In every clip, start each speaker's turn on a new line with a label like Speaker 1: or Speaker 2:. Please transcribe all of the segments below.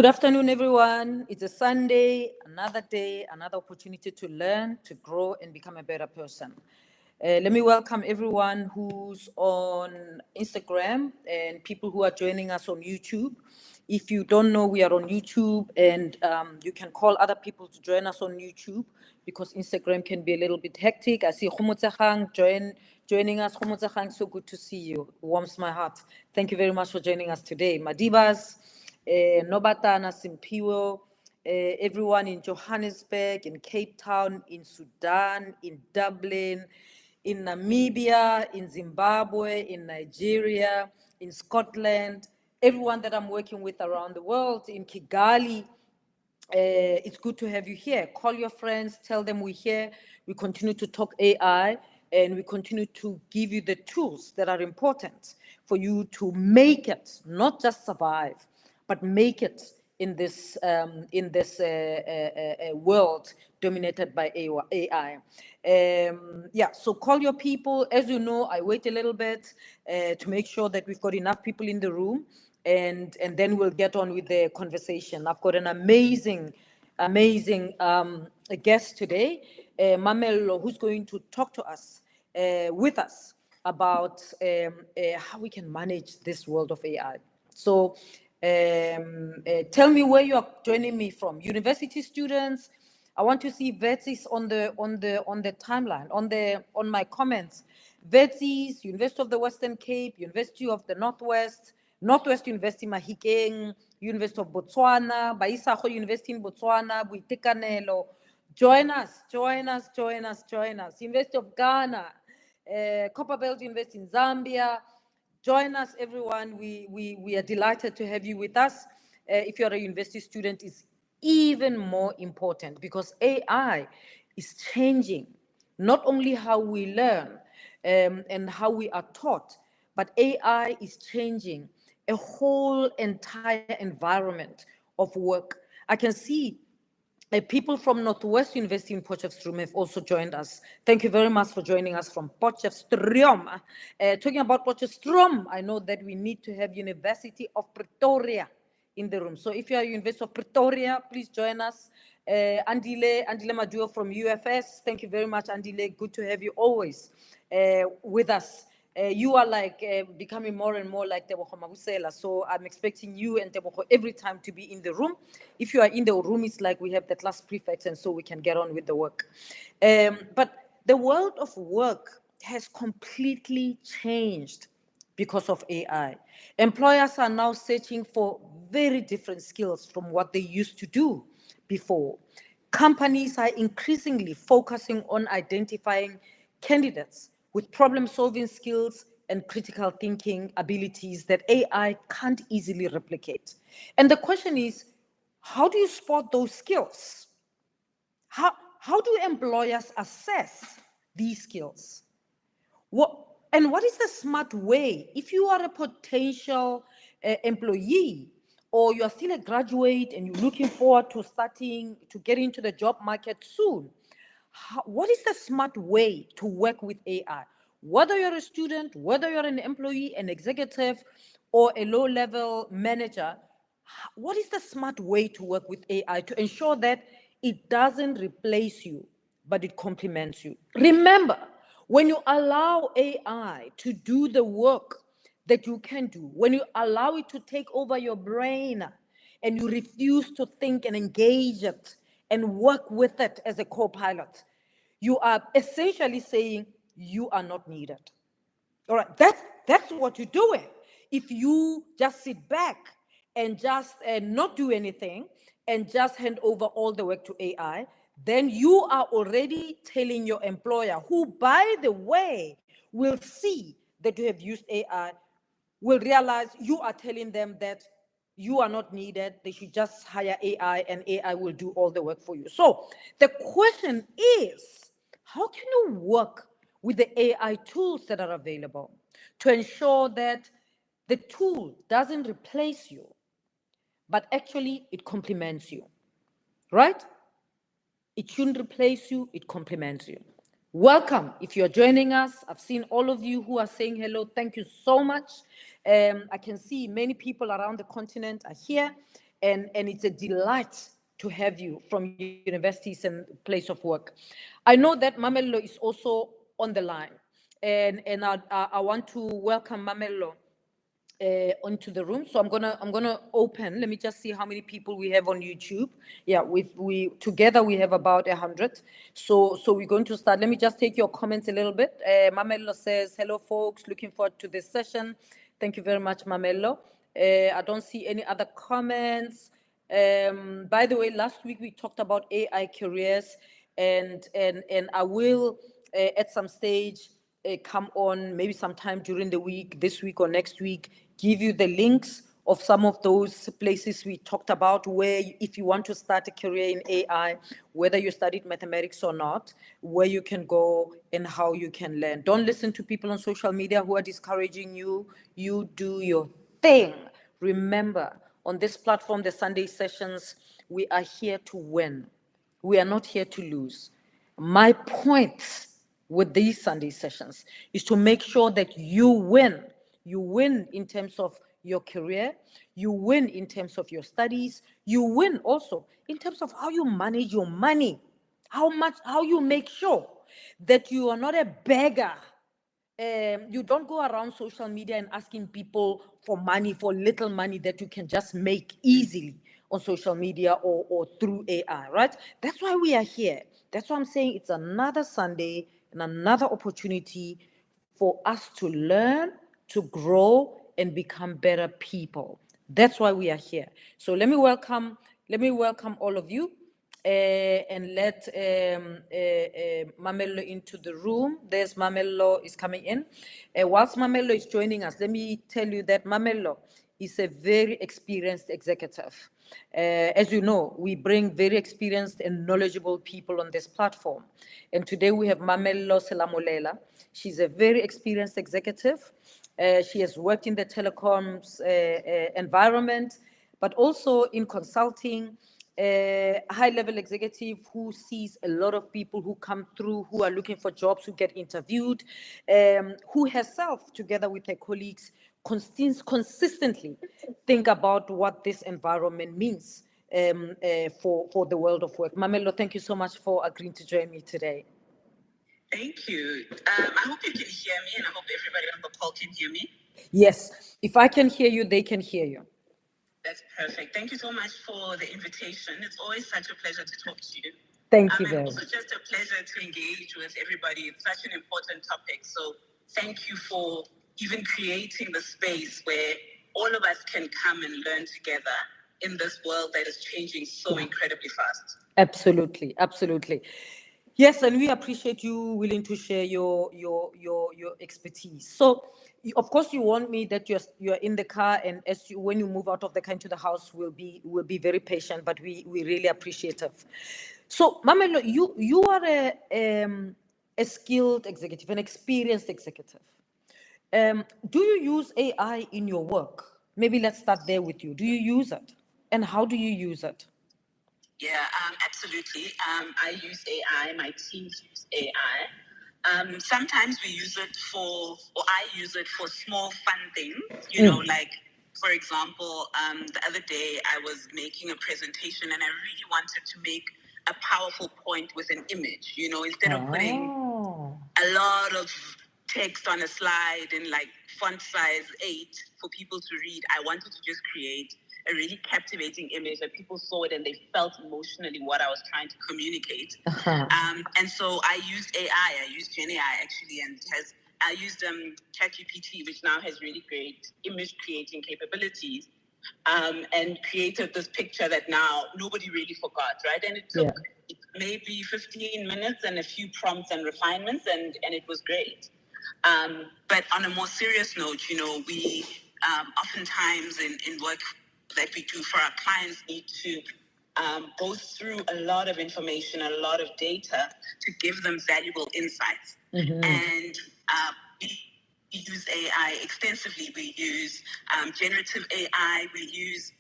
Speaker 1: Good afternoon, everyone. It's a Sunday, another day, another opportunity to learn, to grow, and become a better person. Let me welcome everyone who's on Instagram and people who are joining us on YouTube. If you don't know, we are on YouTube, and you can call other people to join us on YouTube because Instagram can be a little bit hectic. I see Khumutsakang joining us. Khumutsakang, so good to see you. Warms my heart. Thank you very much for joining us today. Madibas. Nobatana Simpiwo, everyone in Johannesburg, in Cape Town, in Sudan, in Dublin, in Namibia, in Zimbabwe, in Nigeria, in Scotland, everyone that I'm working with around the world, in Kigali. It's good to have you here. Call your friends, tell them we're here. We continue to talk AI, and we continue to give you the tools that are important for you to make it, not just survive, but make it in this world dominated by AI. So call your people. As you know, I wait a little bit to make sure that we've got enough people in the room, and then we'll get on with the conversation. I've got an amazing guest today, Mamelo, who's going to talk to us, with us, about how we can manage this world of AI. So tell me where you are joining me from. University students, I want to see Vetsis on the timeline, on my comments. Vetsis, University of the Western Cape, University of the Northwest University Mahikeng, University of Botswana, Baisago University in Botswana, Boitekanelo. Join us. University of Ghana, Copperbelt University in Zambia. Join us, everyone. We are delighted to have you with us. If you're a university student, it's even more important because AI is changing not only how we learn and how we are taught, but AI is changing a whole entire environment of work. I can see people from Northwest University in Potchefstroom have also joined us. Thank you very much for joining us from Potchefstroom. Talking about Potchefstroom, I know that we need to have University of Pretoria in the room. So if you are University of Pretoria, please join us. Andile Maduo from UFS. Thank you very much, Andile. Good to have you always with us. You are like becoming more and more like Tebogo Mabusela. So I'm expecting you and Tebogo every time to be in the room. If you are in the room, it's like we have the class prefect, and so we can get on with the work. But the world of work has completely changed because of AI. Employers are now searching for very different skills from what they used to do before. Companies are increasingly focusing on identifying candidates with problem-solving skills and critical thinking abilities that AI can't easily replicate. And the question is, how do you spot those skills? How do employers assess these skills? What is the smart way? If you are a potential employee, or you are still a graduate and you're looking forward to get into the job market soon, what is the smart way to work with AI? Whether you're a student, whether you're an employee, an executive, or a low-level manager, what is the smart way to work with AI to ensure that it doesn't replace you, but it complements you? Remember, when you allow AI to do the work that you can do, when you allow it to take over your brain and you refuse to think and engage it and work with it as a co-pilot, you are essentially saying you are not needed. All right, that's what you're doing. If you just sit back and just not do anything and just hand over all the work to AI, then you are already telling your employer, who, by the way, will see that you have used AI, will realize you are telling them that you are not needed. They should just hire AI and AI will do all the work for you. So the question is, how can you work with the AI tools that are available to ensure that the tool doesn't replace you, but actually it complements you, right? It shouldn't replace you, it complements you. Welcome. If you're joining us, I've seen all of you who are saying hello. Thank you so much. I can see many people around the continent are here. and it's a delight to have you from universities and place of work. I know that Mamello is also on the line, and I want to welcome Mamello onto the room. So I'm gonna open. Let me just see how many people we have on YouTube. Yeah, we together we have about 100. So we're going to start. Let me just take your comments a little bit. Mamello says, "Hello, folks. Looking forward to this session." Thank you very much, Mamello. I don't see any other comments. By the way, last week we talked about AI careers, and I will at some stage come on maybe sometime during the week, this week or next week, give you the links of some of those places we talked about where if you want to start a career in AI, whether you studied mathematics or not, where you can go and how you can learn. Don't listen to people on social media who are discouraging you. You do your thing. Remember, on this platform, the Sunday sessions, we are here to win. We are not here to lose. My point with these Sunday sessions is to make sure that you win. You win in terms of your career, you win in terms of your studies, you win also in terms of how you manage your money, how you make sure that you are not a beggar. You don't go around social media and asking people for money, for little money that you can just make easily on social media or through AI, right? That's why we are here. That's why I'm saying it's another Sunday and another opportunity for us to learn, to grow, and become better people. That's why we are here. So let me welcome all of you and let Mamello into the room. There's Mamello is coming in. Whilst Mamello is joining us, let me tell you that Mamello is a very experienced executive. As you know, we bring very experienced and knowledgeable people on this platform. And today we have Mamello Selamolela. She's a very experienced executive. She has worked in the telecoms environment, but also in consulting, high-level executive who sees a lot of people who come through, who are looking for jobs, who get interviewed, who herself, together with her colleagues, consistently think about what this environment means for the world of work. Mamello, thank you so much for agreeing to join me today.
Speaker 2: Thank you. I hope you can hear me, and I hope everybody on the call can hear me.
Speaker 1: Yes, if I can hear you, they can hear you.
Speaker 2: That's perfect. Thank you so much for the invitation. It's always such a pleasure to talk to you.
Speaker 1: Thank you very
Speaker 2: much.
Speaker 1: much.
Speaker 2: It's also just a pleasure to engage with everybody. It's such an important topic. So thank you for even creating the space where all of us can come and learn together in this world that is changing so incredibly fast.
Speaker 1: Absolutely, absolutely. Yes, and we appreciate you willing to share your expertise. So, of course, you want me that you're in the car, and when you move out of the car into the house, we'll be very patient. But we really appreciate it. So, Mamello, you are a skilled executive, an experienced executive. Do you use AI in your work? Maybe let's start there with you. Do you use it, and how do you use it?
Speaker 2: Yeah, absolutely. I use AI. My teams use AI. Sometimes we use it or I use it for small fun things, you know, like, for example, the other day I was making a presentation and I really wanted to make a powerful point with an image, you know, instead of putting a lot of text on a slide in like font size 8 for people to read. I wanted to just create a really captivating image that people saw it and they felt emotionally what I was trying to communicate. And so I used AI. I used Gen AI actually, and I used ChatGPT, which now has really great image creating capabilities, and created this picture that now nobody really forgot, right? And it took maybe 15 minutes and a few prompts and refinements, and it was great. But on a more serious note, you know, we oftentimes in work that we do for our clients need to go through a lot of information, a lot of data to give them valuable insights. And we use AI extensively. We use generative AI. We use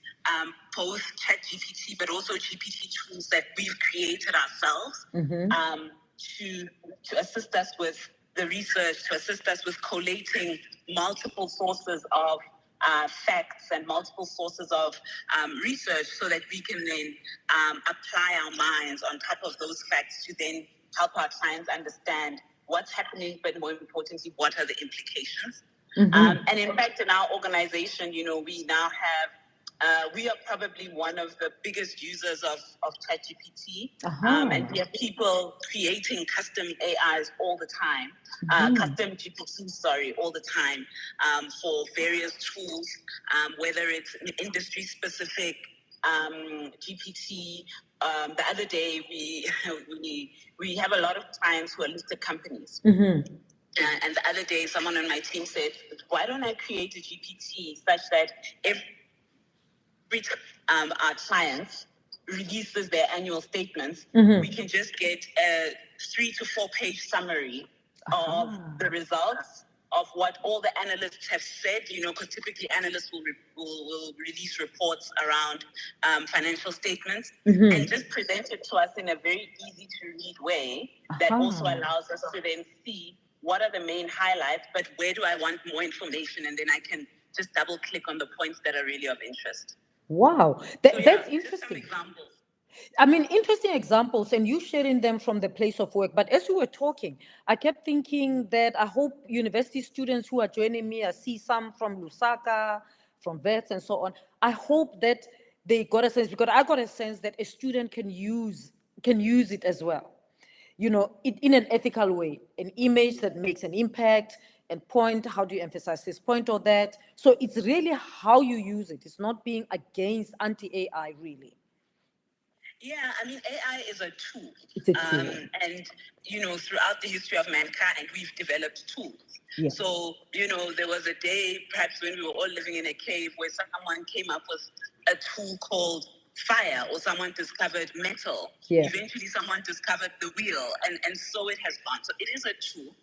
Speaker 2: both ChatGPT, but also GPT tools that we've created ourselves to assist us with the research, to assist us with collating multiple sources of facts and multiple sources of research so that we can then apply our minds on top of those facts to then help our clients understand what's happening, but more importantly, what are the implications. And in fact, in our organization, we now have we are probably one of the biggest users of ChatGPT, and we have people creating custom AIs all the time, custom GPT, all the time, for various tools, whether it's industry-specific GPT. The other day, we have a lot of clients who are listed companies. And the other day, someone on my team said, why don't I create a GPT such that every our clients releases their annual statements, we can just get a 3 to 4 page summary of the results of what all the analysts have said, because typically analysts will release reports around financial statements, and just present it to us in a very easy to read way that also allows us to then see what are the main highlights, but where do I want more information, and then I can just double click on the points that are really of interest.
Speaker 1: Wow, that's interesting. I mean, interesting examples, and you sharing them from the place of work. But as you were talking, I kept thinking that I hope university students who are joining me, I see some from Lusaka, from Vets, and so on. I hope that they got a sense, because I got a sense that a student can use it as well. In an ethical way, an image that makes an impact, and point, how do you emphasize this point or that? So it's really how you use it. It's not being against anti-AI, really.
Speaker 2: Yeah, I mean, AI is a tool.
Speaker 1: It's a tool.
Speaker 2: And, throughout the history of mankind, we've developed tools. Yeah. So, there was a day, perhaps when we were all living in a cave, where someone came up with a tool called fire, or someone discovered metal. Yeah. Eventually someone discovered the wheel, and so it has gone. So it is a tool.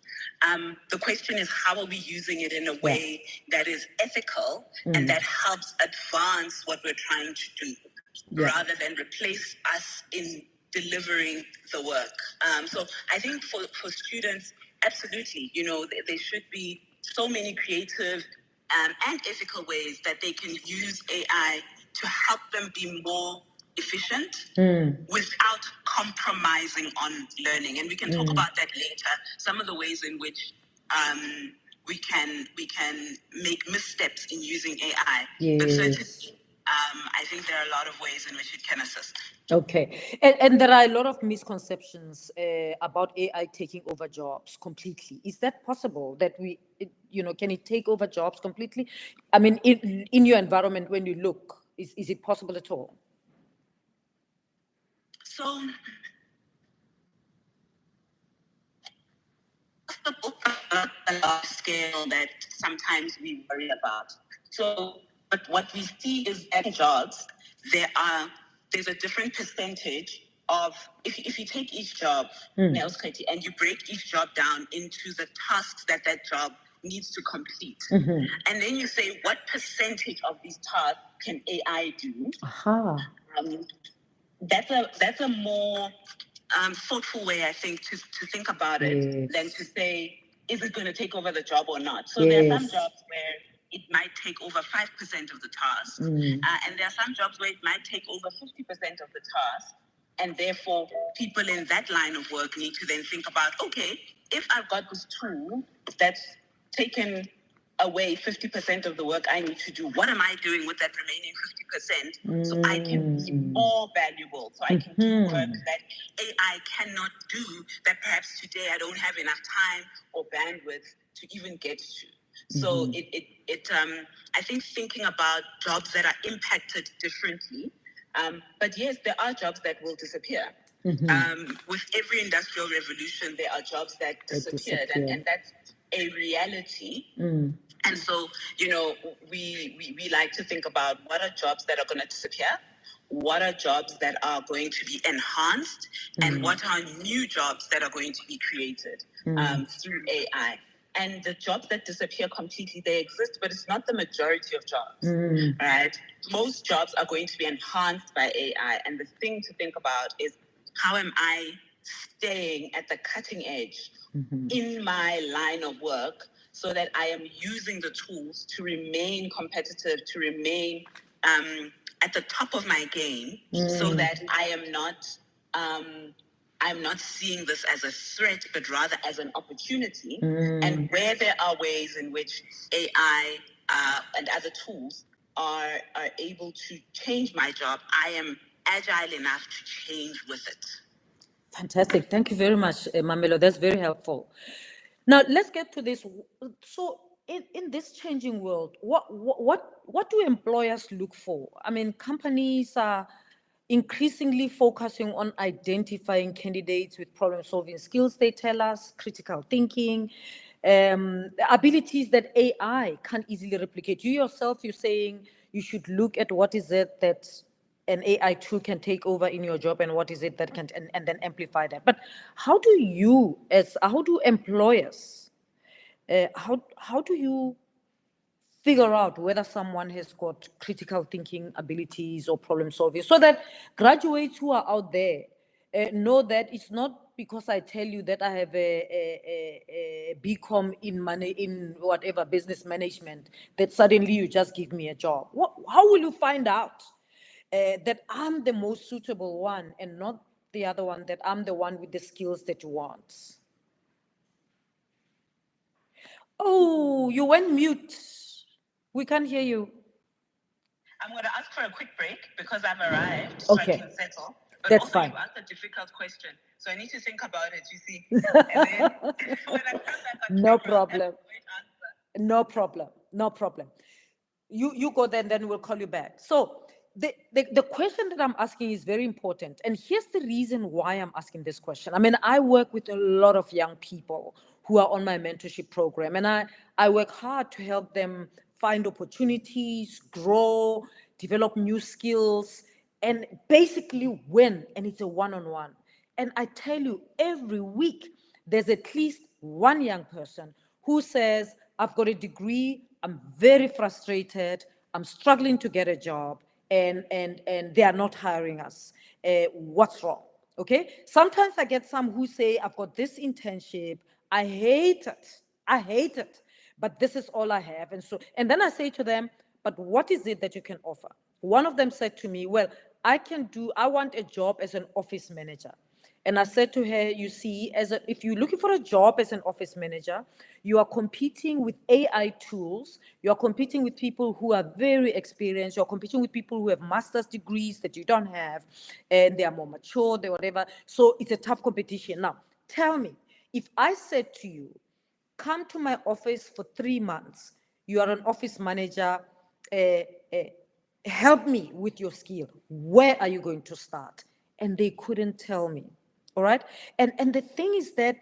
Speaker 2: The question is, how are we using it in a way that is ethical and that helps advance what we're trying to do, rather than replace us in delivering the work. So I think for students, absolutely, there should be so many creative and ethical ways that they can use AI to help them be more efficient without compromising on learning. And we can talk about that later. Some of the ways in which we can make missteps in using AI.
Speaker 1: Yes.
Speaker 2: But certainly, I think there are a lot of ways in which it can assist.
Speaker 1: Okay. And there are a lot of misconceptions about AI taking over jobs completely. Is that possible, that can it take over jobs completely? I mean, in your environment, when you look, is it possible at all?
Speaker 2: So, a large scale that sometimes we worry about. So, but what we see is that jobs, there's a different percentage of, if you take each job, and you break each job down into the tasks that job needs to complete, and then you say, what percentage of these tasks can AI do? That's a more thoughtful way, I think, to think about it than to say, is it going to take over the job or not? So there are some jobs where it might take over 5% of the task, and there are some jobs where it might take over 50% of the task, and therefore people in that line of work need to then think about, okay, if I've got this tool that's taken away 50% of the work I need to do, what am I doing with that remaining 50% so I can be more valuable, so I can do work that AI cannot do, that perhaps today I don't have enough time or bandwidth to even get to. So I think thinking about jobs that are impacted differently, but yes, there are jobs that will disappear. With every industrial revolution, there are jobs that disappeared, and that's a reality. And so, we like to think about what are jobs that are going to disappear, what are jobs that are going to be enhanced, and what are new jobs that are going to be created through AI. And the jobs that disappear completely, they exist, but it's not the majority of jobs, right? Most jobs are going to be enhanced by AI. And the thing to think about is, how am I staying at the cutting edge in my line of work so that I am using the tools to remain competitive, to remain at the top of my game, so that I'm not seeing this as a threat, but rather as an opportunity. And where there are ways in which AI and other tools are able to change my job, I am agile enough to change with it.
Speaker 1: Fantastic. Thank you very much, Mamelo. That's very helpful. Now, let's get to this. So, in this changing world, what do employers look for? I mean, companies are increasingly focusing on identifying candidates with problem-solving skills, they tell us, critical thinking, abilities that AI can't easily replicate. You yourself, you're saying you should look at what is it that an AI tool can take over in your job and what is it that can, and then amplify that. But how do employers, how do you figure out whether someone has got critical thinking abilities or problem solving, so that graduates who are out there know that it's not because I tell you that I have a BCom in money, in whatever business management, that suddenly you just give me a job. How will you find out that I'm the most suitable one and not the other one, that I'm the one with the skills that you want? Oh, you went mute. We can't hear you.
Speaker 2: I'm going to ask for a quick break because I've arrived, so
Speaker 1: Okay.
Speaker 2: I can settle. But
Speaker 1: That's
Speaker 2: also,
Speaker 1: fine.
Speaker 2: you asked a difficult question, so I need to think about it, you see. And then when I come back on
Speaker 1: No
Speaker 2: camera,
Speaker 1: problem.
Speaker 2: I'll have a great answer.
Speaker 1: No problem. No problem. You go there, and then we'll call you back. So the question that I'm asking is very important. And here's the reason why I'm asking this question. I mean, I work with a lot of young people who are on my mentorship program, and I work hard to help them find opportunities, grow, develop new skills, and basically win. And it's a one-on-one. And I tell you, every week, there's at least one young person who says, I've got a degree, I'm very frustrated, I'm struggling to get a job, and they are not hiring us. What's wrong? Okay. Sometimes I get some who say, I've got this internship, I hate it. I hate it. But this is all I have. And then I say to them, but what is it that you can offer? One of them said to me, well, I want a job as an office manager. And I said to her, you see, if you're looking for a job as an office manager, you are competing with AI tools. You are competing with people who are very experienced. You're competing with people who have master's degrees that you don't have, and they are more mature, they whatever. So it's a tough competition. Now, tell me, if I said to you, come to my office for 3 months, you are an office manager, uh, uh, help me with your skill, where are you going to start? And they couldn't tell me. All right. And the thing is that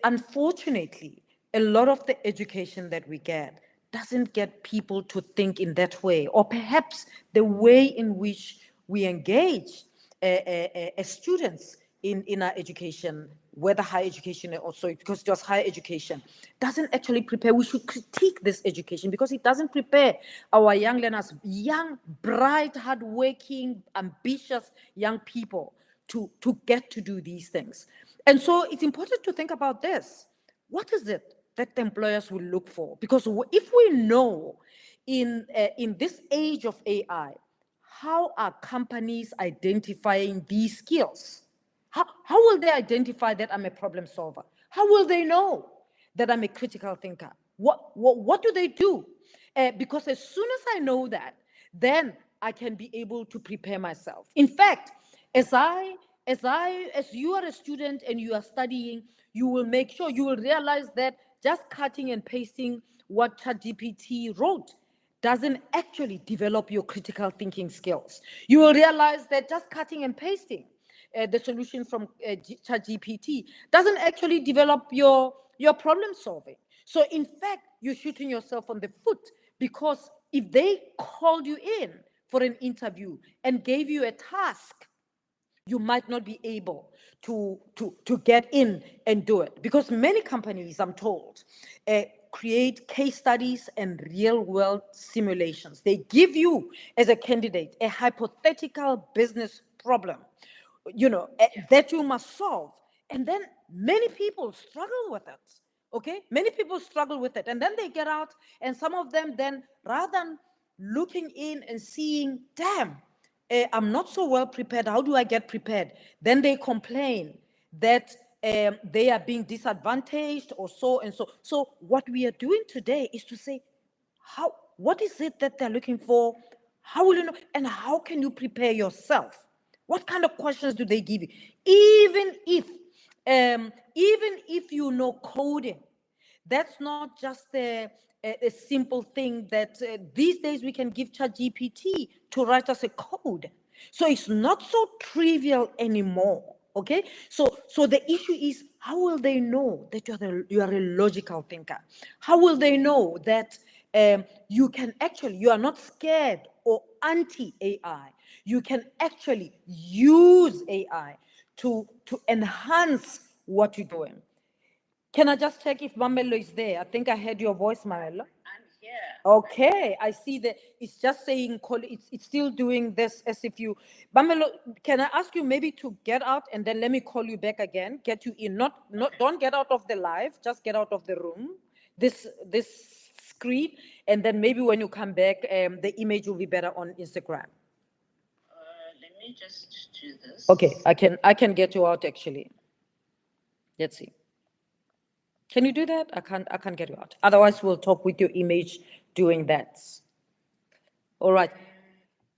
Speaker 1: unfortunately, a lot of the education that we get doesn't get people to think in that way, or perhaps the way in which we engage as students in our education, whether higher education or also because just higher education, doesn't actually prepare. We should critique this education because it doesn't prepare our young learners, young, bright, hardworking, ambitious young people to get to do these things. And so it's important to think about this. What is it that the employers will look for? Because if we know in this age of AI, how are companies identifying these skills? How will they identify that I'm a problem solver? How will they know that I'm a critical thinker? What do they do? Because as soon as I know that, then I can be able to prepare myself. In fact, as you are a student and you are studying, you will make sure, you will realize that just cutting and pasting what ChatGPT wrote doesn't actually develop your critical thinking skills. You will realize that just cutting and pasting the solution from ChatGPT doesn't actually develop your problem solving. So in fact, you're shooting yourself on the foot, because if they called you in for an interview and gave you a task, you might not be able to get in and do it, because many companies, I'm told, create case studies and real world simulations. They give you as a candidate a hypothetical business problem, that you must solve, and then many people struggle with it. Okay, many people struggle with it, and then they get out, and some of them then, rather than looking in and seeing, damn, I'm not so well prepared, how do I get prepared? Then they complain that they are being disadvantaged or so and so. So what we are doing today is to say, what is it that they're looking for? How will you know? And how can you prepare yourself? What kind of questions do they give you? Even if you know coding, that's not just a simple thing that these days we can give ChatGPT to write us a code. So it's not so trivial anymore. Okay, so the issue is, how will they know that you are a logical thinker? How will they know that you are not scared or anti AI? You can actually use AI to enhance what you're doing. Can I just check if Mamelo is there? I think I heard your voice, Mamelo.
Speaker 2: I'm here.
Speaker 1: Okay, I see that it's just saying it's still doing this as if you, Mamelo, can I ask you maybe to get out and then let me call you back again, get you in, not don't get out of the live, just get out of the room, this screen, and then maybe when you come back, the image will be better on Instagram.
Speaker 2: Let me just do this.
Speaker 1: Okay, I can get you out actually. Let's see. Can you do that? I can't get you out. Otherwise, we'll talk with your image doing that. All right.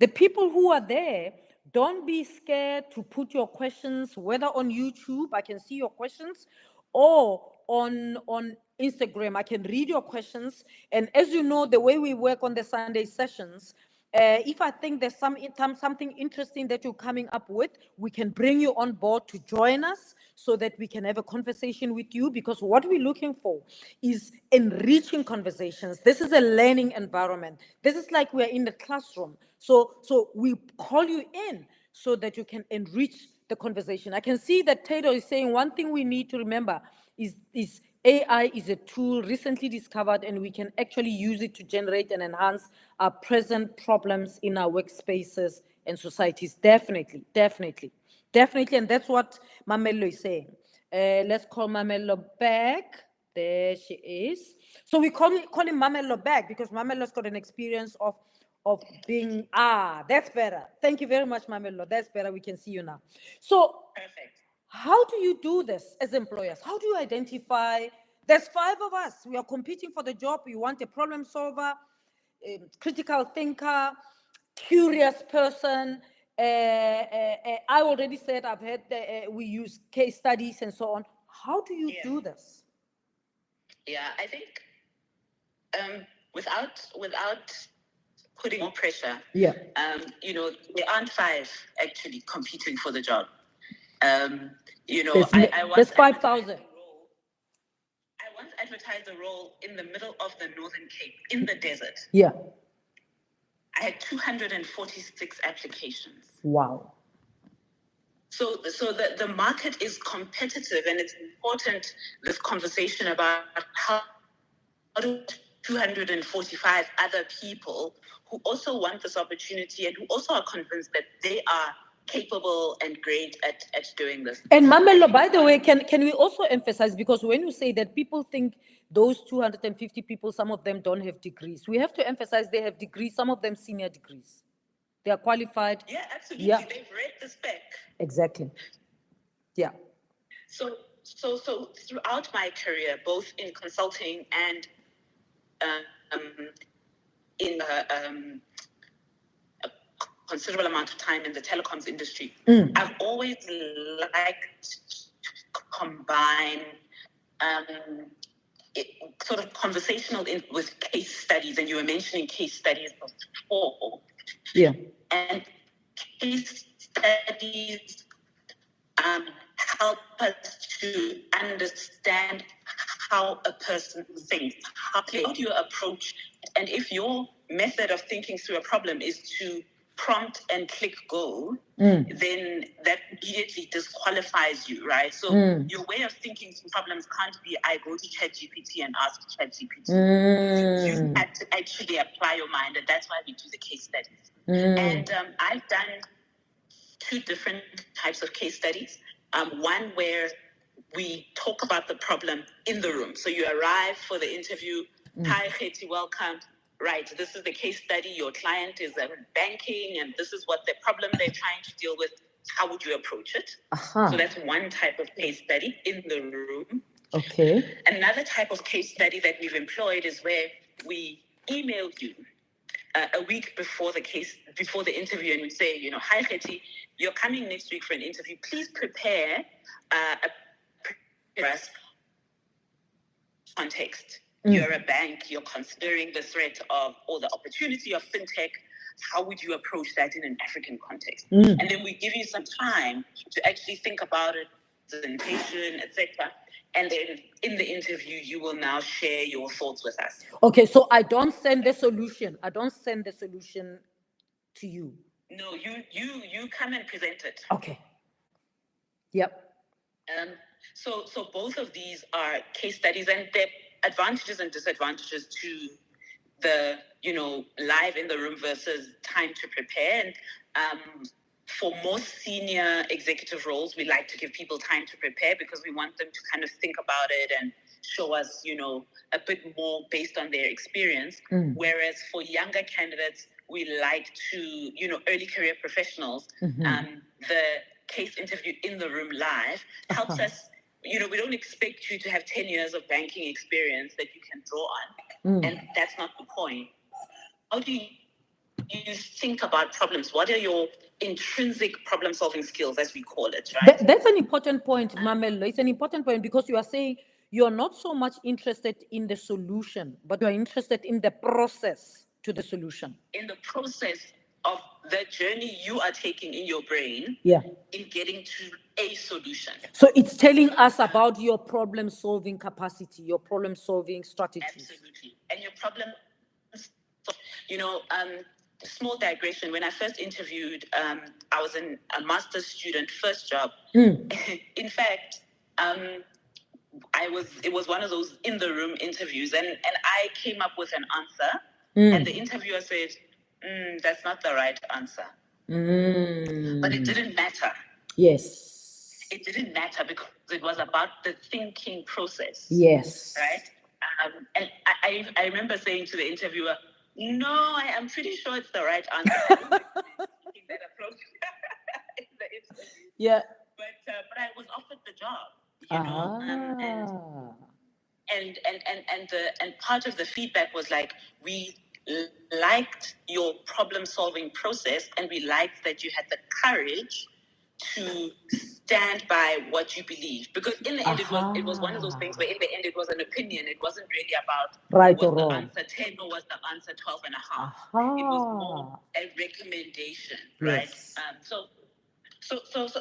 Speaker 1: The people who are there, don't be scared to put your questions, whether on YouTube, I can see your questions, or on Instagram, I can read your questions. And as you know, the way we work on the Sunday sessions, if I think there's something interesting that you're coming up with, we can bring you on board to join us so that we can have a conversation with you, because what we're looking for is enriching conversations. This is a learning environment. This is like we're in the classroom. So we call you in so that you can enrich the conversation. I can see that Tato is saying one thing we need to remember is AI is a tool recently discovered, and we can actually use it to generate and enhance our present problems in our workspaces and societies. Definitely. And that's what Mamelo is saying. Let's call Mamelo back. There she is. So we call him Mamelo back because Mamelo's got an experience of being, that's better. Thank you very much, Mamelo. That's better. We can see you now. So
Speaker 2: Perfect.
Speaker 1: how do you do this as employers? How do you identify? There's 5 of us. We are competing for the job. You want a problem solver, a critical thinker, curious person. I already said I've had we use case studies and so on. How do you do this?
Speaker 2: Yeah, I think without putting more pressure.
Speaker 1: Yeah.
Speaker 2: There aren't 5 actually competing for the job.
Speaker 1: There's 5,000.
Speaker 2: I once advertised a role in the middle of the Northern Cape, in the desert.
Speaker 1: Yeah.
Speaker 2: I had 246 applications.
Speaker 1: Wow.
Speaker 2: So the market is competitive, and it's important, this conversation about how do 245 other people who also want this opportunity and who also are convinced that they are capable and great at doing this.
Speaker 1: And Mamelo, by the way, can we also emphasize, because when you say that people think those 250 people, some of them don't have degrees, we have to emphasize they have degrees, some of them senior degrees. They are qualified.
Speaker 2: Yeah, absolutely.
Speaker 1: Yeah.
Speaker 2: They've read the spec.
Speaker 1: Exactly. Yeah.
Speaker 2: So throughout my career, both in consulting and in a considerable amount of time in the telecoms industry, I've always liked to combine sort of conversational with case studies, and you were mentioning case studies before.
Speaker 1: Yeah.
Speaker 2: And case studies help us to understand how a person thinks, how do you approach, and if your method of thinking through a problem is to prompt and click go, then that immediately disqualifies you, right? So your way of thinking through problems can't be, I go to ChatGPT and ask ChatGPT. You have to actually apply your mind, and that's why we do the case studies. And I've done 2 different types of case studies. One where we talk about the problem in the room. So you arrive for the interview. Hi, Kheti, welcome. Right, this is the case study. Your client is banking, and this is what the problem they're trying to deal with. How would you approach it? So that's one type of case study in the room.
Speaker 1: Okay.
Speaker 2: Another type of case study that we've employed is where we email you a week before the interview, and we say, hi, Kheti, you're coming next week for an interview. Please prepare a context. You're a bank, you're considering the threat of or the opportunity of fintech. How would you approach that in an African context? And then we give you some time to actually think about it, presentation, etc. And then in the interview, you will now share your thoughts with us.
Speaker 1: Okay, so I don't send the solution. I don't send the solution to you.
Speaker 2: No, you come and present it.
Speaker 1: Okay. Yep.
Speaker 2: So both of these are case studies, and their advantages and disadvantages to the live in the room versus time to prepare. And for most senior executive roles, we like to give people time to prepare because we want them to kind of think about it and show us a bit more based on their experience. Whereas for younger candidates, we like to early career professionals, the case interview in the room live helps us. We don't expect you to have 10 years of banking experience that you can draw on. And that's not the point. How do you think about problems? What are your intrinsic problem-solving skills, as we call it, right?
Speaker 1: That's an important point, Mamelo. It's an important point because you are saying you're not so much interested in the solution, but you're interested in the process to the solution.
Speaker 2: In the process of the journey you are taking in your brain, in getting to a solution.
Speaker 1: So it's telling us about your problem-solving capacity, your problem-solving strategies.
Speaker 2: Absolutely. And your problem, small digression. When I first interviewed, I was a master's student, first job. In fact, it was one of those in the room interviews, and I came up with an answer, and the interviewer said, that's not the right answer. But it didn't matter.
Speaker 1: Yes.
Speaker 2: It didn't matter because it was about the thinking process.
Speaker 1: Yes.
Speaker 2: Right? And I remember saying to the interviewer, no, I am pretty sure it's the right answer. I don't taking that approach in the interview.
Speaker 1: Yeah.
Speaker 2: But I was offered the job, and part of the feedback was like, we liked your problem-solving process, and we liked that you had the courage to stand by what you believe. Because in the end, it was one of those things where in the end it was an opinion. It wasn't really about
Speaker 1: right
Speaker 2: was
Speaker 1: or
Speaker 2: the
Speaker 1: wrong.
Speaker 2: answer 10 or was the answer 12 and a half. It was more a recommendation, right?
Speaker 1: Yes.
Speaker 2: So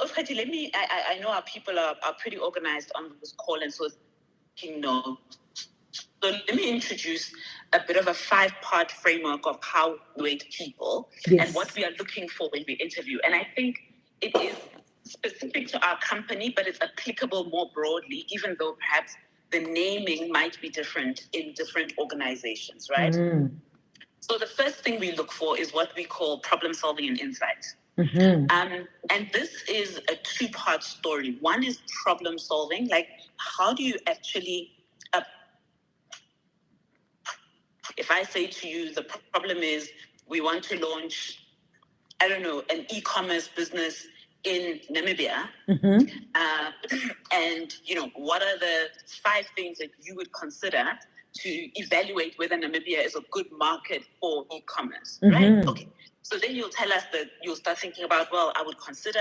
Speaker 2: Khati, let me, I know our people are pretty organized on this call, and so so let me introduce a bit of a 5-part framework of how we rate people and what we are looking for when we interview. And I think it is specific to our company, but it's applicable more broadly, even though perhaps the naming might be different in different organizations, right? So the first thing we look for is what we call problem solving and insight. And this is a 2-part story. One is problem solving, like how do you actually, if I say to you, the problem is we want to launch, I don't know, an e-commerce business in Namibia. And, what are the 5 things that you would consider to evaluate whether Namibia is a good market for e-commerce, right? Okay. So then you'll tell us that you'll start thinking about, well, I would consider,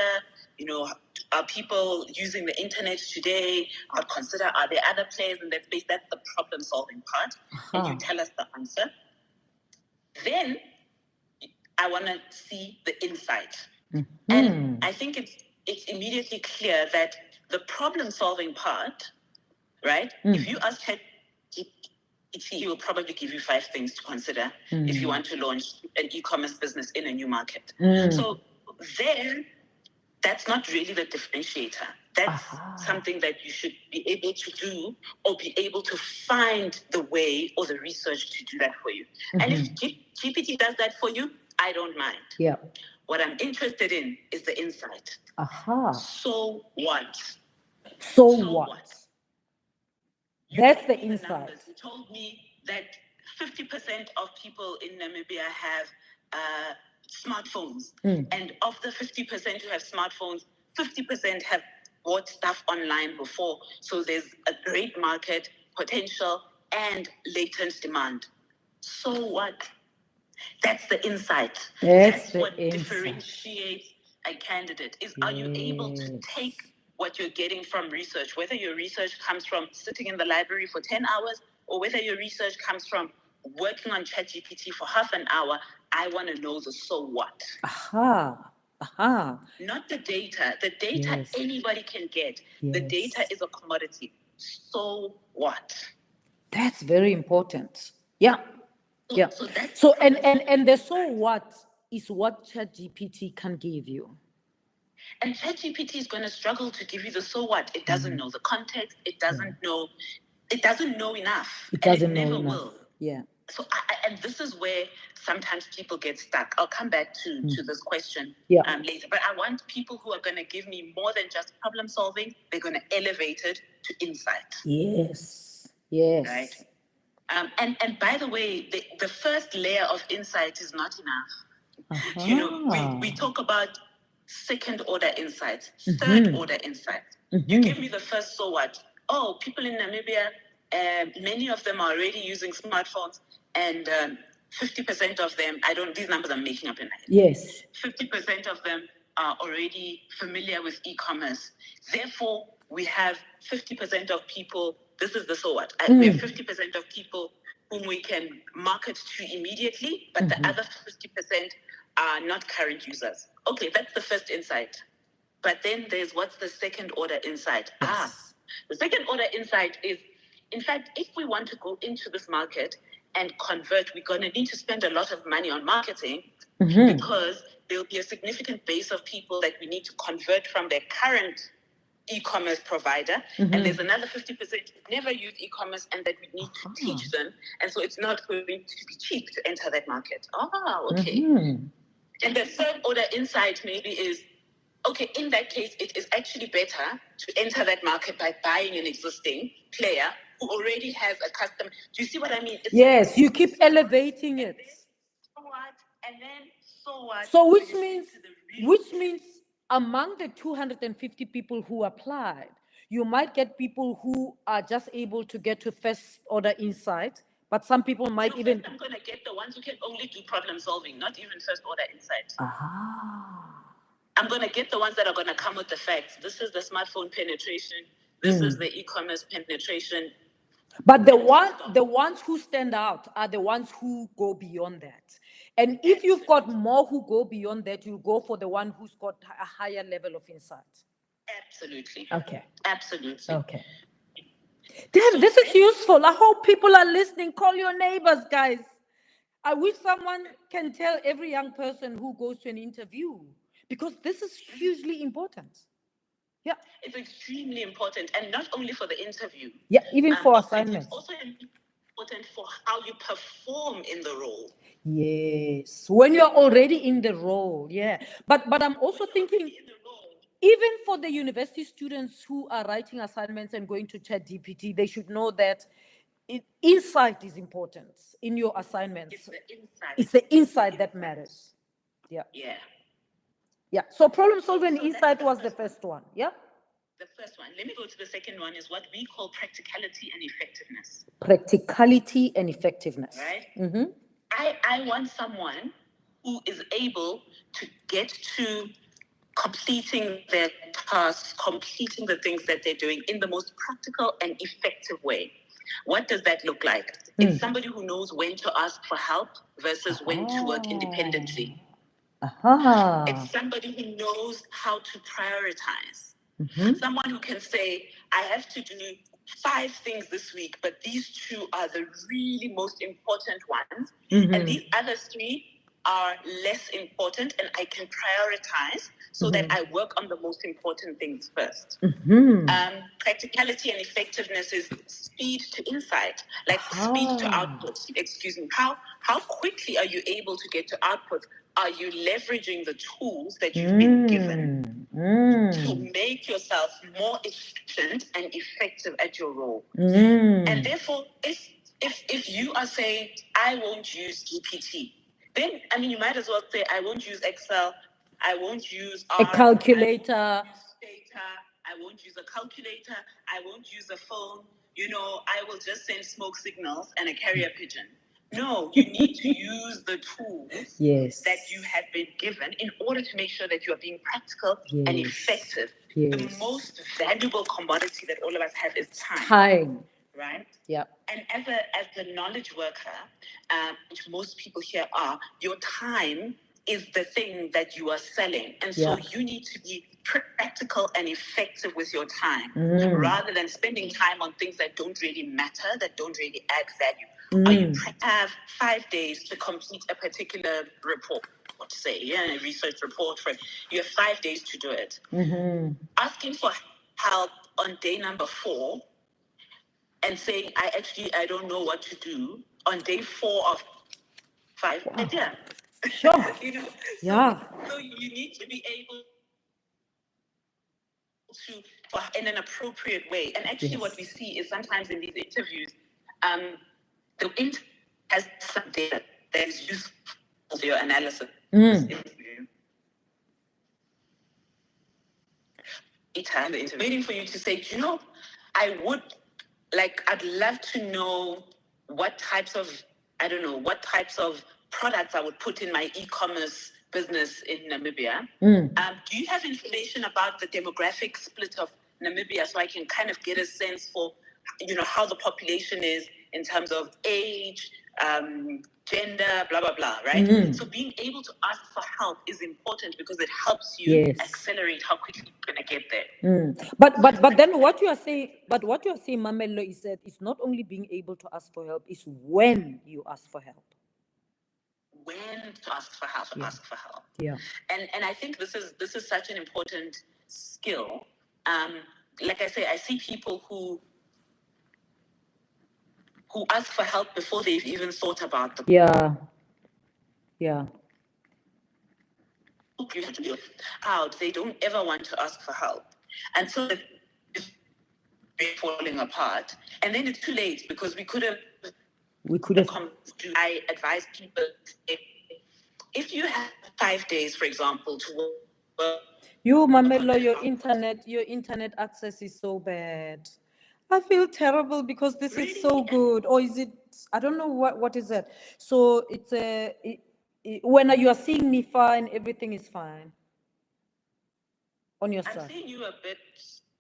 Speaker 2: are people using the internet today? I'd consider, are there other players in that space? That's the problem solving part. And you tell us the answer. Then I want to see the insight. And I think it's immediately clear that the problem solving part, right? If you ask ChatGPT, he will probably give you 5 things to consider if you want to launch an e-commerce business in a new market. So there, that's not really the differentiator. That's something that you should be able to do or be able to find the way or the research to do that for you. And if GPT does that for you, I don't mind.
Speaker 1: Yeah.
Speaker 2: What I'm interested in is the insight. So what?
Speaker 1: So what? That's the insight.
Speaker 2: You told me that 50% of people in Namibia have smartphones. And of the 50% who have smartphones, 50% have bought stuff online before. So there's a great market potential and latent demand. So what? That's the insight. That's what differentiates a candidate is, are you able to take what you're getting from research, whether your research comes from sitting in the library for 10 hours or whether your research comes from working on ChatGPT for half an hour. I want to know the so what. Not the data. The data anybody can get. The data is a commodity. So what?
Speaker 1: That's very important. Yeah. Yeah. So and the so what is what ChatGPT can give you.
Speaker 2: And ChatGPT is going to struggle to give you the so what. It doesn't know the context. It doesn't know. It doesn't know enough.
Speaker 1: It doesn't know
Speaker 2: never
Speaker 1: enough.
Speaker 2: Will.
Speaker 1: Yeah.
Speaker 2: So and this is where sometimes people get stuck. I'll come back to this question later. But I want people who are going to give me more than just problem solving. They're going to elevate it to insight.
Speaker 1: Yes. Yes.
Speaker 2: Right. And by the way, the first layer of insight is not enough. You know, we talk about second order insights, third order insights. You give me the first, so what? Oh, people in Namibia, many of them are already using smartphones, and 50% of them, these numbers I'm making up in my head.
Speaker 1: Yes.
Speaker 2: 50% of them are already familiar with e-commerce. Therefore, we have 50% of people. This is the so what. We have 50% of people whom we can market to immediately, but the other 50% are not current users. Okay, that's the first insight. But then there's what's the second order insight?
Speaker 1: Yes.
Speaker 2: The second order insight is, in fact, if we want to go into this market and convert, we're going to need to spend a lot of money on marketing because there'll be a significant base of people that we need to convert from their current e-commerce provider, and there's another 50% who never use e-commerce and that we need to teach them, and so it's not going to be cheap to enter that market. Okay. And the third order insight maybe is, okay, in that case, it is actually better to enter that market by buying an existing player who already has a customer. Do you see what I mean?
Speaker 1: Yes, you keep elevating it.
Speaker 2: So what? And then so what?
Speaker 1: So which means among the 250 people who applied, you might get people who are just able to get to first order insight, but some people might even.
Speaker 2: I'm going to get the ones who can only do problem solving, not even first order insight. I'm going to get the ones that are going to come with the facts. This is the smartphone penetration. This is the e-commerce penetration.
Speaker 1: But the ones who stand out are the ones who go beyond that. And if you've got more who go beyond that, you'll go for the one who's got a higher level of insight.
Speaker 2: Absolutely.
Speaker 1: Okay.
Speaker 2: Absolutely.
Speaker 1: Okay. Damn, this is useful. I hope people are listening. Call your neighbors, guys. I wish someone can tell every young person who goes to an interview, because this is hugely important. Yeah.
Speaker 2: It's extremely important, and not only for the interview.
Speaker 1: Yeah, even for assignments.
Speaker 2: It's also important for how you perform in the role.
Speaker 1: Yes, when you're already in the role, yeah. But I'm also thinking, even for the university students who are writing assignments and going to ChatGPT, they should know that insight is important in your assignments. It's the insight that matters. Yeah.
Speaker 2: Yeah.
Speaker 1: Yeah. So problem solving insight was the first one. Yeah.
Speaker 2: The first one. Let me go to the second one, is what we call practicality and effectiveness.
Speaker 1: Practicality and effectiveness.
Speaker 2: Right? I want someone who is able to get to completing their tasks, completing the things that they're doing in the most practical and effective way. What does that look like? It's somebody who knows when to ask for help versus when to work independently. It's somebody who knows how to prioritize. Someone who can say, I have to do 5 things this week, but these 2 are the really most important ones. And these other 3 are less important, and I can prioritize so that I work on the most important things first. Practicality and effectiveness is speed to insight, like speed to output. Excuse me. How quickly are you able to get to output are you leveraging the tools that you've been given to make yourself more efficient and effective at your role? And therefore, if you are saying, I won't use GPT, then, I mean, you might as well say, I won't use Excel, I won't use
Speaker 1: a calculator.
Speaker 2: I won't use a calculator, I won't use a phone, you know, I will just send smoke signals and a carrier pigeon. No, you need to use the tools that you have been given in order to make sure that you are being practical and effective. The most valuable commodity that all of us have is time. Right?
Speaker 1: Yeah.
Speaker 2: And as a knowledge worker, which most people here are, your time is the thing that you are selling. And so you need to be practical and effective with your time rather than spending time on things that don't really matter, that don't really add value. Or you have 5 days to complete a particular report, say, a research report. You have 5 days to do it. Asking for help on day number 4 and saying, I don't know what to do on day 4 of 5.
Speaker 1: Wow.
Speaker 2: Yeah.
Speaker 1: Sure.
Speaker 2: You know, so you need to be able to, in an appropriate way. And actually what we see is sometimes in these interviews, the interview has some data that is useful for your analysis. Waiting for you to say, you know, I'd love to know what types of products I would put in my e-commerce business in Namibia. Do you have information about the demographic split of Namibia so I can kind of get a sense for, you know, how the population is in terms of age, gender, blah, blah, blah, right? So being able to ask for help is important because it helps you accelerate how quickly you're going to get there.
Speaker 1: But then what you are saying, Mamelo, is that it's not only being able to ask for help, it's when you ask for help.
Speaker 2: When to ask for help, ask for help.
Speaker 1: Yeah.
Speaker 2: And I think this is such an important skill. Like I say, I see people who ask for help before they've even thought about the out. They don't ever want to ask for help until it's falling apart, and then it's too late because we could have. I advise people, if you have 5 days, for example, to work.
Speaker 1: You, Mamelo, your internet access is so bad. I feel terrible because this is so good. Or is it? I don't know what is it. So it's when you are seeing me fine, everything is fine. On your side.
Speaker 2: I'm seeing you a bit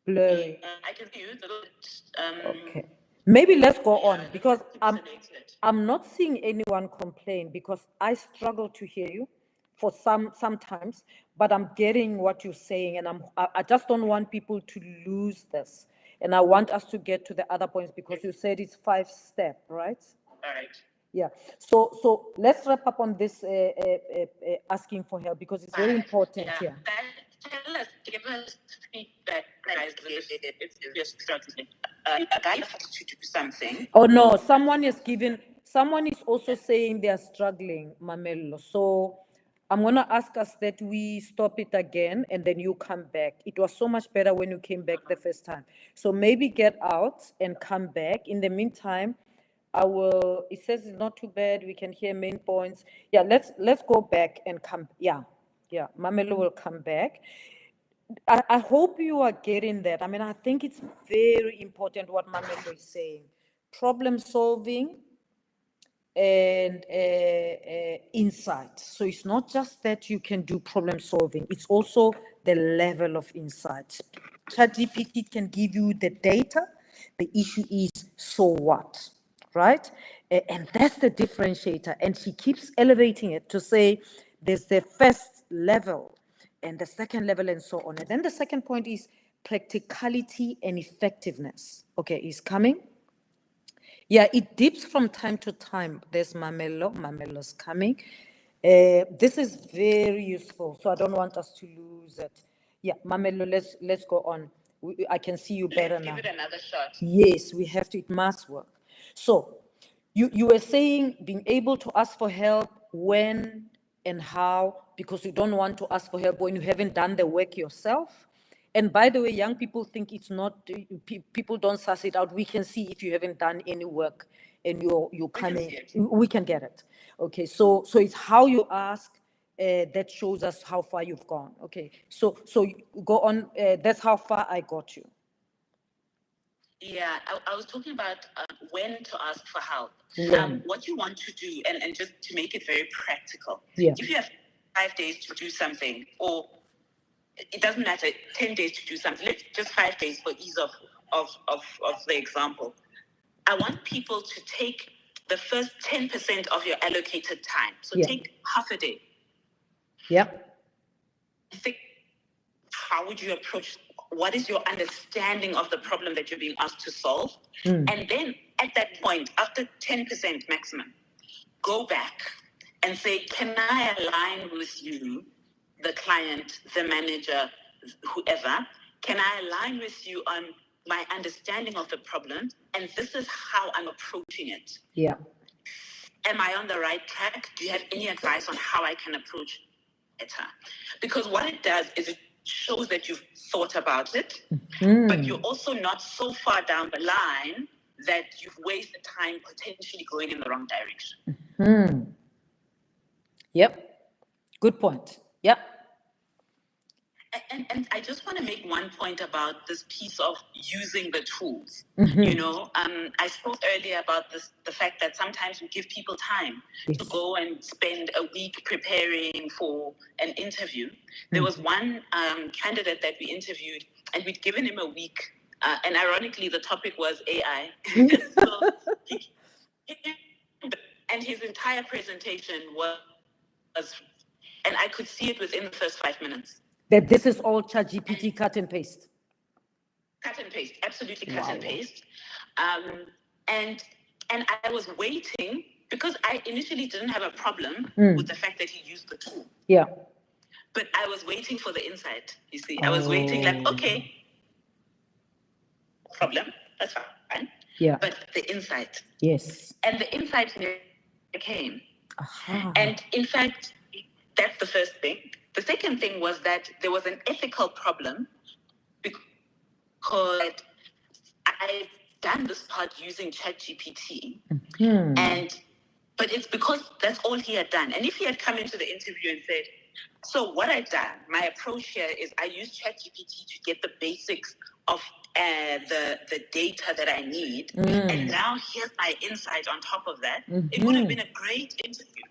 Speaker 1: blurry.
Speaker 2: I can see you a little bit.
Speaker 1: Okay. Maybe let's go on because I'm not seeing anyone complain because I struggle to hear you for sometimes, but I'm getting what you're saying, and I just don't want people to lose this, and I want us to get to the other points because you said it's 5-step, right?
Speaker 2: All right.
Speaker 1: Yeah. So let's wrap up on this asking for help because it's very important. Yeah.
Speaker 2: Give us feedback, guys, if you're struggling. A guy has to do something.
Speaker 1: Oh no, someone is also saying they are struggling, Mamelo. So I'm gonna ask us that we stop it again and then you come back. It was so much better when you came back the first time. So maybe get out and come back. In the meantime, it says it's not too bad. We can hear main points. Yeah, let's go back and come. Yeah. Mamelo will come back. I hope you are getting that. I mean, I think it's very important what Mamelo is saying. Problem solving and insight. So it's not just that you can do problem solving. It's also the level of insight. ChatGPT can give you the data. The issue is, so what? Right? And that's the differentiator. And she keeps elevating it to say there's the first level and the second level and so on. And then the second point is practicality and effectiveness. Okay, is coming. Yeah, it dips from time to time. There's Mamelo. Mamelo's coming. This is very useful, so I don't want us to lose it. Yeah, Mamelo, let's go on. I can see you better now.
Speaker 2: Give it another shot.
Speaker 1: Yes, we have to. It must work. So, you were saying being able to ask for help when and how, because you don't want to ask for help when you haven't done the work yourself. And by the way, young people think it's not, people don't suss it out. We can see if you haven't done any work and you're coming, we can get it. Okay, so it's how you ask that shows us how far you've gone. Okay, so go on, that's how far I got you.
Speaker 2: Yeah, I was talking about when to ask for help.
Speaker 1: When?
Speaker 2: What you want to do, and just to make it very practical.
Speaker 1: Yeah.
Speaker 2: If you have 5 days to do something, or it doesn't matter, 10 days to do something, let's just 5 days for ease of the example. I want people to take the first 10% of your allocated time. So take half a day.
Speaker 1: Yep.
Speaker 2: Think, how would you approach, what is your understanding of the problem that you're being asked to solve? And then at that point, after 10% maximum, go back and say, can I align with you, the client, the manager, whoever? Can I align with you on my understanding of the problem? And this is how I'm approaching it.
Speaker 1: Yeah.
Speaker 2: Am I on the right track? Do you have any advice on how I can approach better? Because what it does is it shows that you've thought about it, but you're also not so far down the line that you've wasted time potentially going in the wrong direction.
Speaker 1: Yep. Good point. Yep.
Speaker 2: And I just want to make one point about this piece of using the tools. You know, I spoke earlier about the fact that sometimes we give people time to go and spend a week preparing for an interview. There was one candidate that we interviewed, and we'd given him a week. And ironically, the topic was AI. So and his entire presentation was, and I could see it within the first 5 minutes.
Speaker 1: That this is all ChatGPT cut and paste.
Speaker 2: Cut and paste, absolutely cut and paste. And I was waiting because I initially didn't have a problem with the fact that he used the tool.
Speaker 1: Yeah.
Speaker 2: But I was waiting for the insight, you see. I was waiting like, okay, problem, that's fine.
Speaker 1: Yeah.
Speaker 2: But the insight.
Speaker 1: Yes.
Speaker 2: And the insight never came. And in fact, that's the first thing. The second thing was that there was an ethical problem because I've done this part using ChatGPT, but it's because that's all he had done. And if he had come into the interview and said, so what I've done, my approach here is I use ChatGPT to get the basics of the data that I need, and now here's my insight on top of that, it would have been a great interview.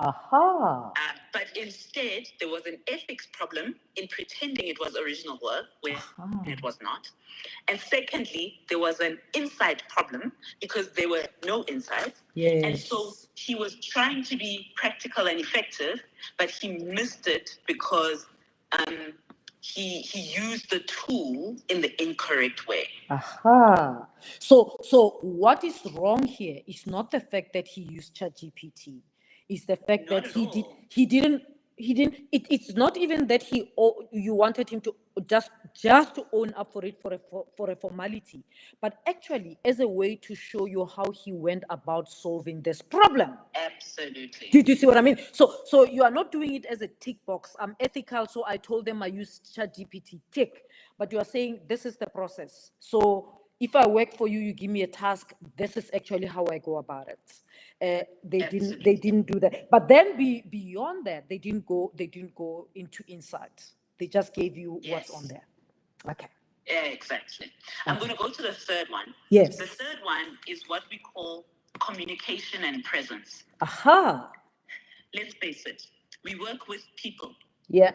Speaker 2: But instead, there was an ethics problem in pretending it was original work when it was not. And secondly, there was an insight problem because there were no insights.
Speaker 1: Yes.
Speaker 2: And so he was trying to be practical and effective, but he missed it because he used the tool in the incorrect way.
Speaker 1: So what is wrong here is not the fact that he used ChatGPT. It's the fact that he didn't. It's not even that you wanted him to just to own up for it for a formality, but actually as a way to show you how he went about solving this problem.
Speaker 2: Absolutely.
Speaker 1: Do you see what I mean? So you are not doing it as a tick box. I'm ethical, so I told them I use ChatGPT, tick. But you are saying this is the process. So if I work for you, you give me a task. This is actually how I go about it. They didn't do that. But then beyond that, they didn't go into insight. They just gave you what's on there. Okay.
Speaker 2: Yeah, exactly. I'm going to go to the third one.
Speaker 1: Yes.
Speaker 2: The third one is what we call communication and presence. Let's face it. We work with people.
Speaker 1: Yeah.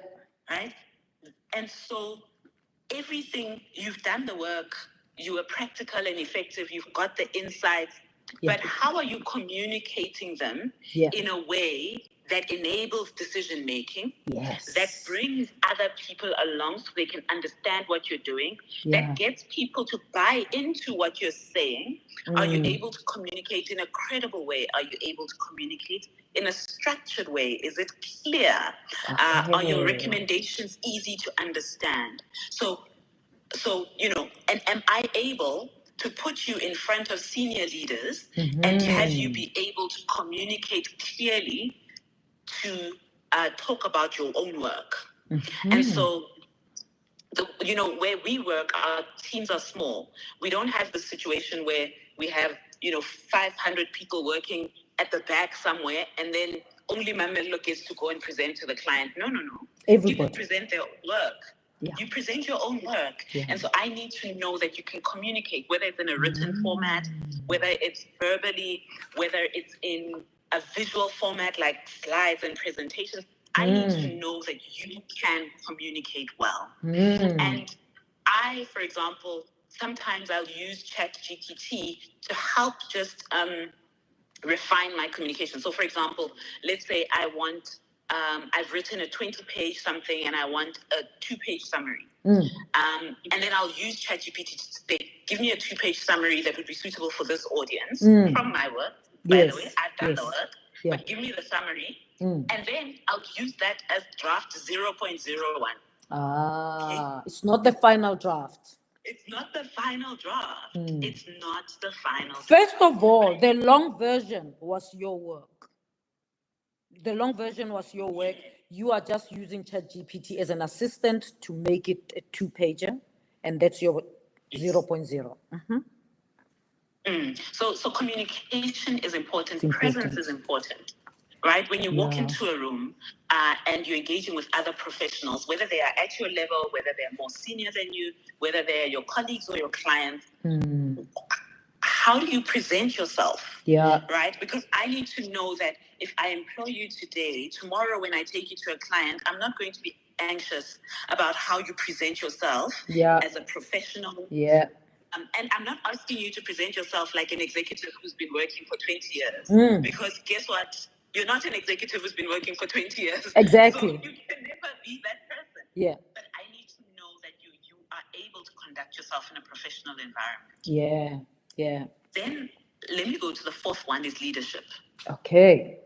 Speaker 2: Right? And so everything, you've done the work, you were practical and effective, you've got the insights, but how are you communicating them in a way that enables decision making, that brings other people along so they can understand what you're doing, that gets people to buy into what you're saying? Are you able to communicate in a credible way? Are you able to communicate in a structured way? Is it clear? Are your recommendations easy to understand? So, you know, and am I able to put you in front of senior leaders and have you be able to communicate clearly to talk about your own work. And so, where we work, our teams are small. We don't have the situation where we have, 500 people working at the back somewhere, and then only Mamello gets to go and present to the client. No.
Speaker 1: Everybody.
Speaker 2: People present their work.
Speaker 1: Yeah.
Speaker 2: You present your own work.
Speaker 1: Yeah.
Speaker 2: And so I need to know that you can communicate, whether it's in a written format, whether it's verbally, whether it's in a visual format like slides and presentations. I need to know that you can communicate well. And I, for example, sometimes I'll use ChatGPT to help just refine my communication. So, for example, let's say I've written a 20-page something and I want a 2-page summary. And then I'll use ChatGPT to say, give me a 2-page summary that would be suitable for this audience from my work. By the way, I've done the work, but give me the summary. And then I'll use that as draft 0.01.
Speaker 1: It's not the final draft.
Speaker 2: It's not the final draft. It's not the final draft.
Speaker 1: First of all, the long version was your work. The long version was your work. You are just using ChatGPT as an assistant to make it a 2-pager, and that's your 0.0.
Speaker 2: So communication is important. Presence is important, right? When you walk into a room and you're engaging with other professionals, whether they are at your level, whether they're more senior than you, whether they're your colleagues or your clients, how do you present yourself? Right? Because I need to know that if I employ you today, tomorrow when I take you to a client, I'm not going to be anxious about how you present yourself as a professional. And I'm not asking you to present yourself like an executive who's been working for 20 years. Because guess what? You're not an executive who's been working for 20 years.
Speaker 1: Exactly.
Speaker 2: So you can never be that person. But I need to know that you are able to conduct yourself in a professional environment. Then let me go to the fourth one, is leadership.
Speaker 1: Okay.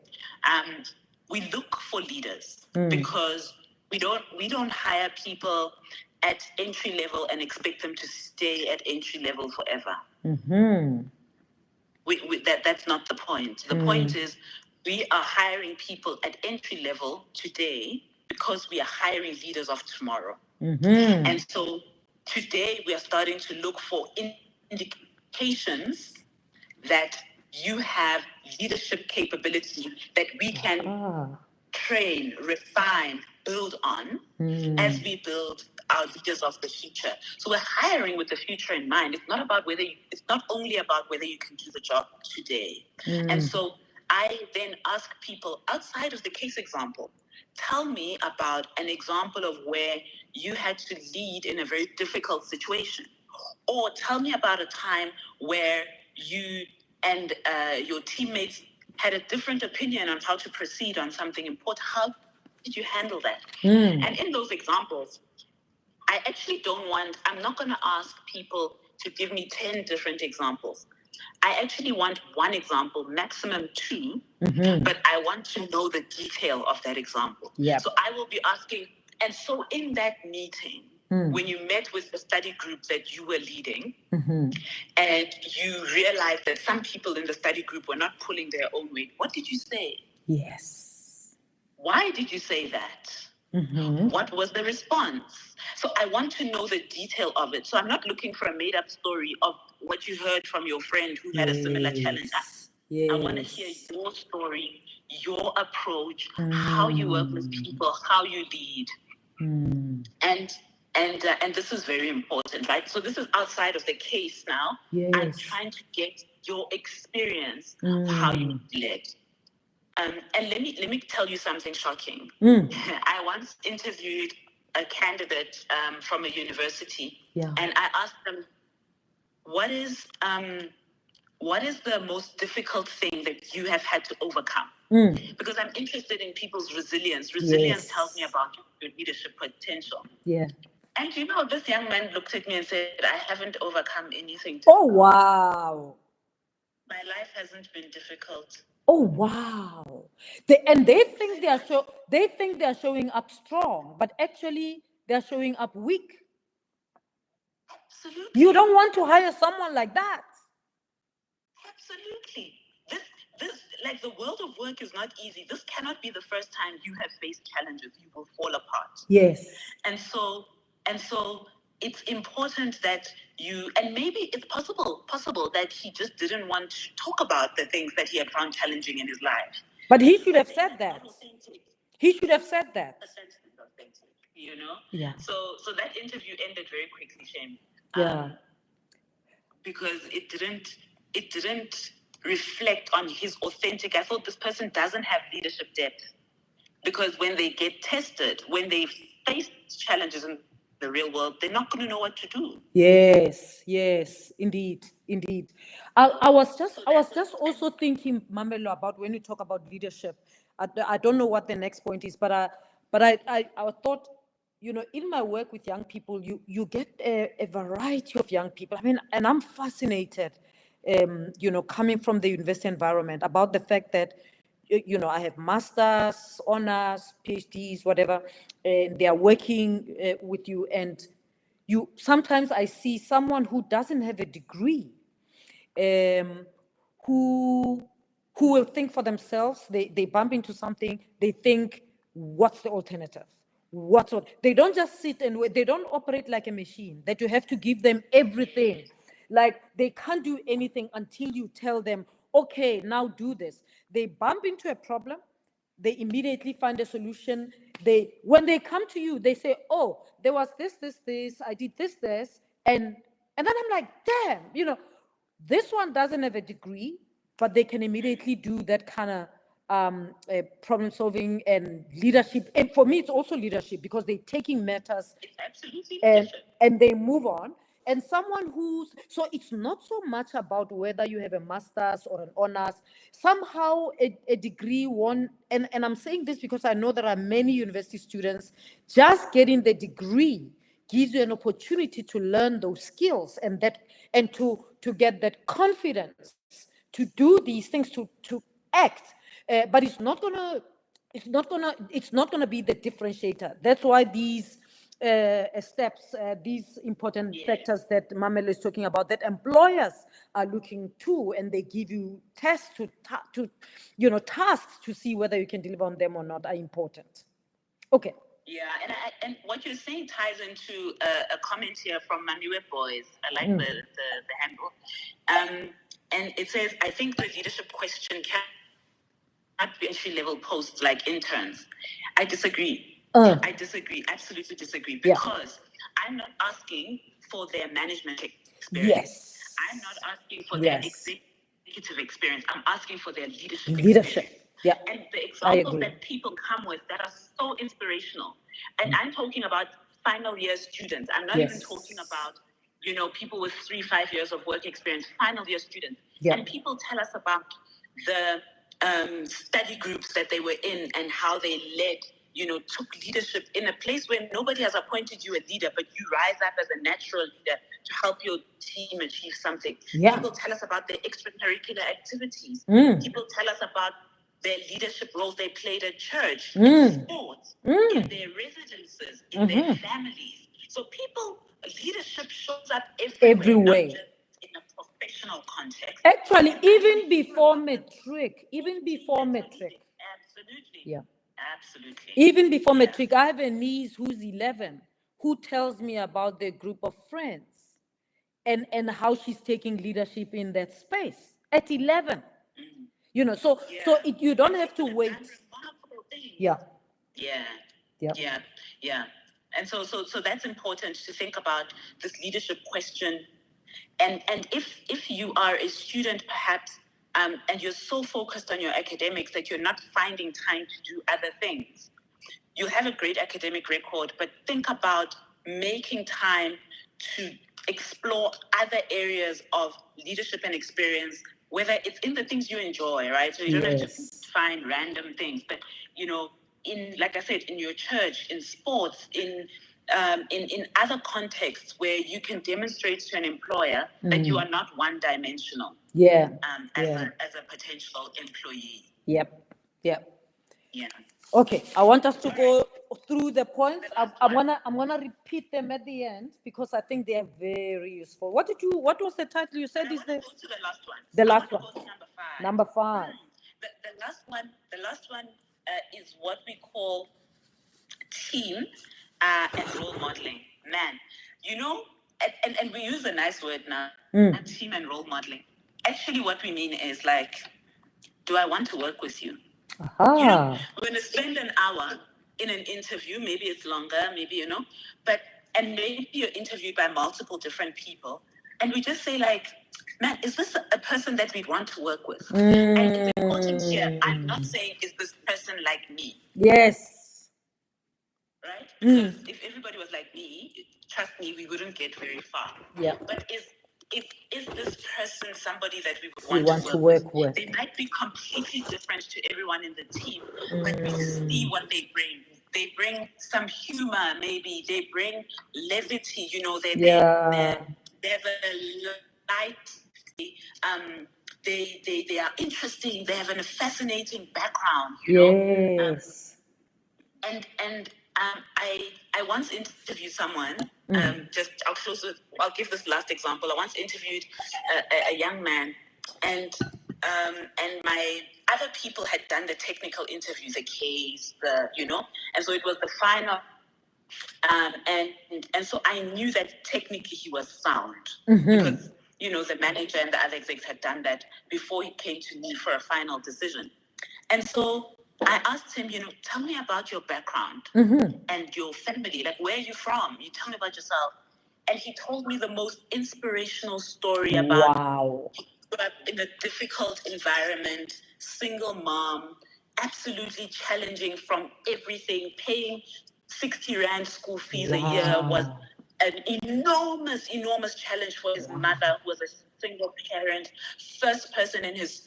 Speaker 2: We look for leaders because we don't hire people at entry level and expect them to stay at entry level forever. That's not the point. The point is we are hiring people at entry level today because we are hiring leaders of tomorrow. And so today we are starting to look for indications that you have leadership capability that we can train, refine, build on as we build our leaders of the future. So we're hiring with the future in mind. It's not only about whether you can do the job today. And so I then ask people outside of the case example, tell me about an example of where you had to lead in a very difficult situation. Or tell me about a time where you and your teammates had a different opinion on how to proceed on something important. How did you handle that? And in those examples, I'm not going to ask people to give me 10 different examples. I actually want one example, maximum 2, but I want to know the detail of that example. So I will be asking, and so in that meeting, when you met with the study group that you were leading, and you realized that some people in the study group were not pulling their own weight, what did you say?
Speaker 1: Yes.
Speaker 2: Why did you say that? What was the response? So I want to know the detail of it. So I'm not looking for a made-up story of what you heard from your friend who had a similar challenge. I want to hear your story, your approach, how you work with people, how you lead. And this is very important, right? So this is outside of the case now. I'm trying to get your experience, how you led. And let me tell you something shocking. I once interviewed a candidate from a university, and I asked them, what is the most difficult thing that you have had to overcome? Because I'm interested in people's resilience. Resilience tells me about your leadership potential. And this young man looked at me and said, I haven't overcome anything.
Speaker 1: Oh, wow.
Speaker 2: My life hasn't been difficult.
Speaker 1: Oh, wow. They think they are showing up strong, but actually they're showing up weak.
Speaker 2: Absolutely.
Speaker 1: You don't want to hire someone like that.
Speaker 2: Absolutely. like the world of work is not easy. This cannot be the first time you have faced challenges. You will fall apart.
Speaker 1: Yes.
Speaker 2: And so it's important that and maybe it's possible that he just didn't want to talk about the things that he had found challenging in his life.
Speaker 1: But he should have said that. He should have said that.
Speaker 2: You know?
Speaker 1: Yeah.
Speaker 2: So that interview ended very quickly, Shame.
Speaker 1: Yeah.
Speaker 2: Because it didn't reflect on his authentic. I thought this person doesn't have leadership depth. Because when they get tested, when they face challenges in the real world, they're not going to know what to do.
Speaker 1: Yes, indeed. I was just also thinking, Mamelo, about when you talk about leadership. I don't know what the next point is, but I thought, in my work with young people, you get a variety of young people. I mean, and I'm fascinated, coming from the university environment, about the fact that, I have masters, honors, PhDs, whatever, and they are working with you. And sometimes I see someone who doesn't have a degree, who will think for themselves. They bump into something, they think, what's the alternative? They don't just sit and wait. They don't operate like a machine that you have to give them everything. Like, they can't do anything until you tell them, okay, now do this. They bump into a problem, they immediately find a solution. When they come to you, they say, oh, there was this, I did this, and then I'm like, damn, this one doesn't have a degree, but they can immediately do that kind of problem solving and leadership. And for me, it's also leadership, because they're taking matters.
Speaker 2: It's absolutely leadership.
Speaker 1: And they move on. And someone so it's not so much about whether you have a master's or an honors. Somehow a degree and I'm saying this because I know there are many university students. Just getting the degree gives you an opportunity to learn those skills and to get that confidence to do these things, to act. But it's not gonna be the differentiator. That's why these steps, these important factors that Mamelo is talking about, that employers are looking to, and they give you tests tasks to see whether you can deliver on them or not, are important. Okay.
Speaker 2: Yeah, and what you're saying ties into a comment here from Maniwe Boys. I like the handle. And it says, I think the leadership question can't be entry-level posts like interns. I disagree. I disagree, absolutely disagree, because I'm not asking for their management experience.
Speaker 1: Yes.
Speaker 2: I'm not asking for their executive experience. I'm asking for their leadership experience.
Speaker 1: Yeah.
Speaker 2: And the examples that people come with that are so inspirational. And I'm talking about final year students. I'm not even talking about, people with 3-5 years of work experience, final year students. Yeah. And people tell us about the study groups that they were in and how they led, took leadership in a place where nobody has appointed you a leader, but you rise up as a natural leader to help your team achieve something. Yeah. People tell us about their extracurricular activities. People tell us about their leadership roles they played at church, in sports, in their residences, in their families. So leadership shows up everywhere. Not just in a professional context.
Speaker 1: Actually, even before matric.
Speaker 2: Absolutely.
Speaker 1: Yeah.
Speaker 2: Absolutely.
Speaker 1: Even before matric, I have a niece who's 11 who tells me about their group of friends and how she's taking leadership in that space at 11. So you don't have to wait. Yeah.
Speaker 2: And so that's important to think about this leadership question. And if you are a student, perhaps, and you're so focused on your academics that you're not finding time to do other things, you have a great academic record, but think about making time to explore other areas of leadership and experience, whether it's in the things you enjoy, right? So you don't have to find random things, but, in, like I said, in your church, in sports, in other contexts where you can demonstrate to an employer that you are not one-dimensional. As a potential employee.
Speaker 1: Yep.
Speaker 2: Yeah.
Speaker 1: Okay, I want us to go through the points. I'm gonna repeat them at the end because I think they are very useful. What was the title you said?
Speaker 2: Is the last one?
Speaker 1: The last one. Number 5.
Speaker 2: The last one is what we call team and role modeling. Man, you know, and we use a nice word now, team and role modeling. Actually, what we mean is like, do I want to work with you? You know, we're going to spend an hour in an interview. Maybe it's longer, maybe, you know, and maybe you're interviewed by multiple different people. And we just say, like, man, is this a person that we want to work with? And it's important here. I'm not saying, is this person like me?
Speaker 1: Yes.
Speaker 2: Right? Because if everybody was like me, trust me, we wouldn't get very far.
Speaker 1: Yeah.
Speaker 2: But is this person somebody that we would want to work with? They might be completely different to everyone in the team, but we see what they bring. They bring some humor, maybe. They bring levity, you know. They have a light. They are interesting. They have a fascinating background, you know.
Speaker 1: Yes.
Speaker 2: And I once interviewed someone. I'll give this last example. I once interviewed a young man, and my other people had done the technical interview, the case, and so it was the final. And so I knew that technically he was sound because the manager and the other execs had done that before he came to me for a final decision. And so I asked him, tell me about your background and your family. Like, where are you from? You tell me about yourself. And he told me the most inspirational story about he grew up in a difficult environment, single mom, absolutely challenging from everything, paying 60 Rand school fees a year was an enormous challenge for his mother, who was a single parent, first person in his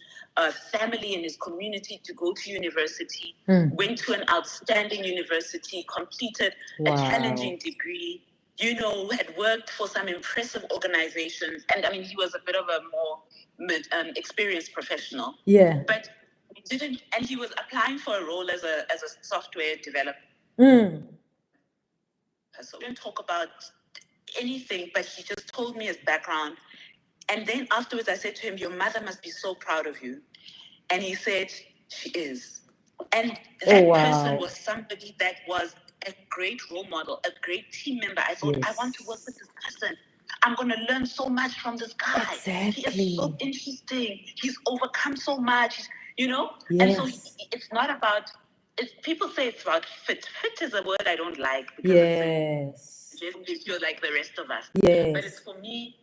Speaker 2: family in his community to go to university, went to an outstanding university, completed a challenging degree, had worked for some impressive organizations. And I mean, he was a bit of a more experienced professional. Yeah. But he didn't, and he was applying for a role as a software developer. So we didn't talk about anything, but he just told me his background. And then afterwards, I said to him, your mother must be so proud of you. And he said, she is. And that person was somebody that was a great role model, a great team member. I thought, I want to work with this person. I'm going to learn so much from this guy. Exactly. He is so interesting. He's overcome so much, Yes. And so it's not about, people say it's about fit. Fit is a word I don't like because it's you're like the rest of us. Yes. But it's for me,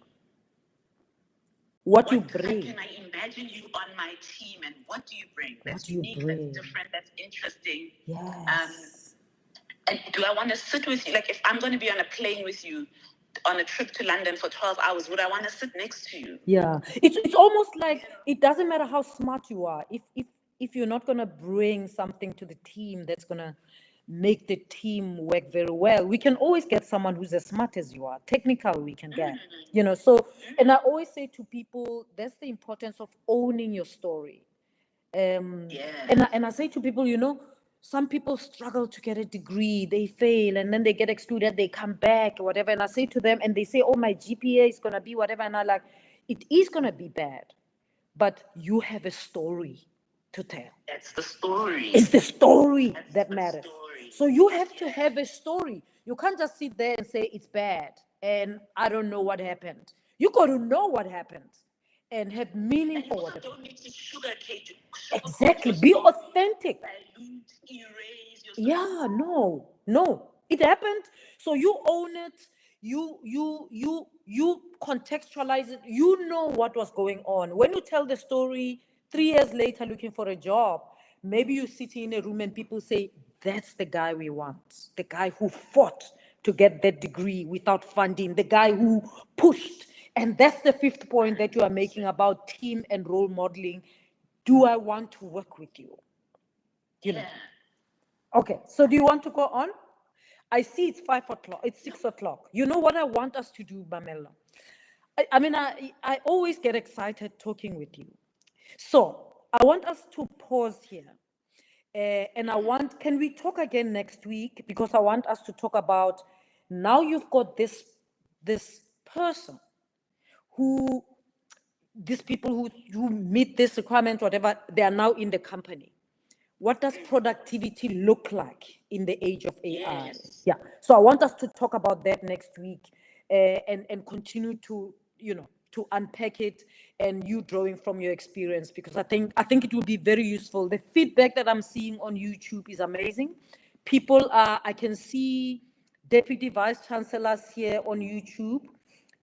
Speaker 2: what you bring. Can I imagine you on my team, and what do you bring? That's unique, that's different, that's interesting. Yes. And do I want to sit with you? Like, if I'm going to be on a plane with you on a trip to London for 12 hours, would I want to sit next to you? Yeah. It's almost like it doesn't matter how smart you are. If you're not going to bring something to the team that's going to make the team work very well, we can always get someone who's as smart as you are. Technical we can get, so, and I always say to people, that's the importance of owning your story. And I say to people, some people struggle to get a degree, they fail, and then they get excluded, they come back or whatever. And I say to them, and they say, oh, my GPA is going to be whatever. And I like, it is going to be bad, but you have a story to tell. That's the story. It's the story that matters. So you have to have a story. You can't just sit there and say it's bad and I don't know what happened. You got to know what happened and have meaning for what happened. Don't need to sugarcoat it. Exactly. Be authentic. Dilute, erase your story. Yeah, no. It happened. So you own it. You contextualize it. You know what was going on. When you tell the story 3 years later looking for a job, maybe you sit in a room and people say, that's the guy we want. The guy who fought to get that degree without funding. The guy who pushed. And that's the fifth point that you are making about team and role modeling. Do I want to work with you? You know. Okay, so do you want to go on? I see it's 5 o'clock. It's 6 o'clock. You know what I want us to do, Mamela? I always get excited talking with you. So I want us to pause here. And can we talk again next week? Because I want us to talk about, now you've got this person who
Speaker 1: these people who meet this requirement, whatever, they are now in the company. What does productivity look like in the age of AI?
Speaker 2: Yes.
Speaker 1: Yeah. So I want us to talk about that next week, and continue to, to unpack it, and you drawing from your experience, because I think it will be very useful. The feedback that I'm seeing on YouTube is amazing. I can see deputy vice chancellors here on YouTube,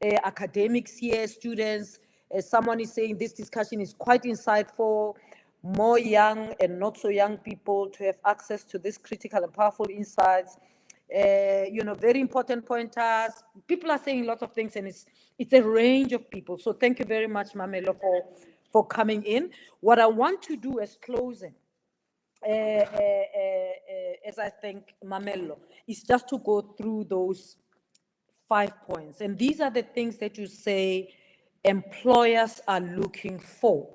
Speaker 1: academics here, students. Someone is saying this discussion is quite insightful. More young and not so young people to have access to these critical and powerful insights. Very important pointers. People are saying lots of things, and it's a range of people. So thank you very much, Mamelo, for coming in. What I want to do as closing, as I think Mamelo, is just to go through those 5 points. And these are the things that you say employers are looking for.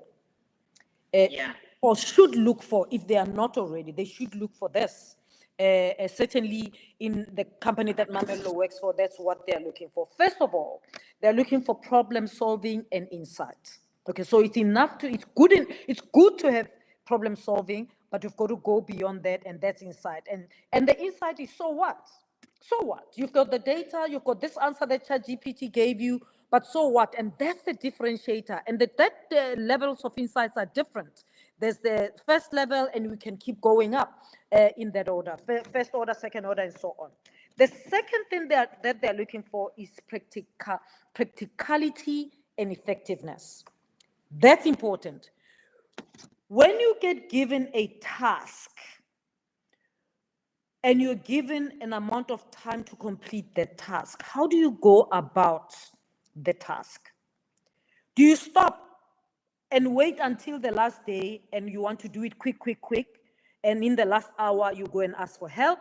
Speaker 2: Yeah.
Speaker 1: Or should look for. If they are not already, they should look for this. Certainly in the company that Mamelo works for, that's what they're looking for. First of all, they're looking for problem solving and insight. Okay, so it's good to have problem solving, but you've got to go beyond that, and that's insight. And the insight is, so what? So what? You've got the data, you've got this answer that ChatGPT gave you, but so what? And that's the differentiator. And that levels of insights are different. There's the first level, and we can keep going up in that order. First order, second order, and so on. The second thing that they're looking for is practicality and effectiveness. That's important. When you get given a task, and you're given an amount of time to complete the task, how do you go about the task? Do you stop and wait until the last day and you want to do it quick, and in the last hour you go and ask for help?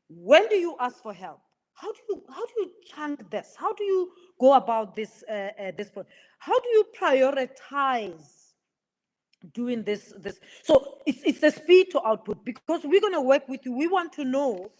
Speaker 1: When do you ask for help? How do you chunk this? How do you go about this? How do you prioritize doing this? So it's the speed to output, because we're going to work with you. We want to know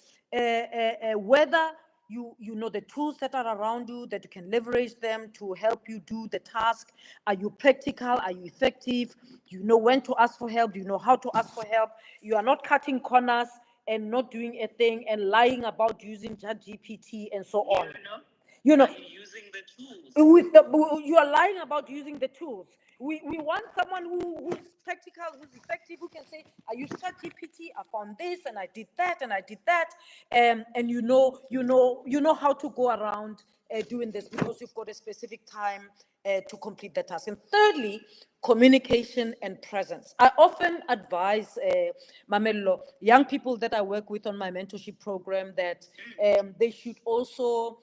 Speaker 1: whether you know the tools that are around you, that you can leverage them to help you do the task. Are you practical? Are you effective? Do you know when to ask for help? Do you know how to ask for help? You are not cutting corners and not doing a thing and lying about using ChatGPT and so on.
Speaker 2: Are you using the tools?
Speaker 1: You are lying about using the tools. We want someone who's practical, who's effective, who can say, I used ChatGPT, I found this, and I did that, and I did that, and you know how to go around doing this, because you've got a specific time to complete the task. And thirdly, communication and presence. I often advise Mamelo, young people that I work with on my mentorship program, that they should also,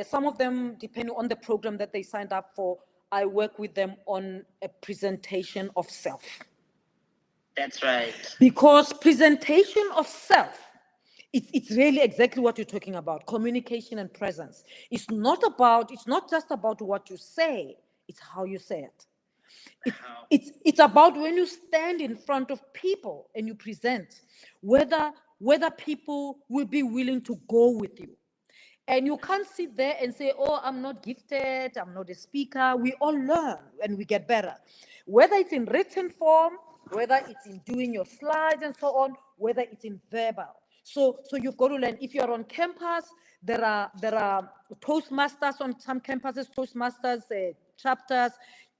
Speaker 1: some of them, depending on the program that they signed up for, I work with them on a presentation of self.
Speaker 2: That's right.
Speaker 1: Because presentation of self, it's really exactly what you're talking about. Communication and presence. It's not just about what you say, it's how you say it. It's about when you stand in front of people and you present, whether people will be willing to go with you. And you can't sit there and say, oh, I'm not gifted, I'm not a speaker. We all learn and we get better. Whether it's in written form, whether it's in doing your slides and so on, whether it's in verbal. So you've got to learn. If you're on campus, there are Toastmasters on some campuses, Toastmasters chapters.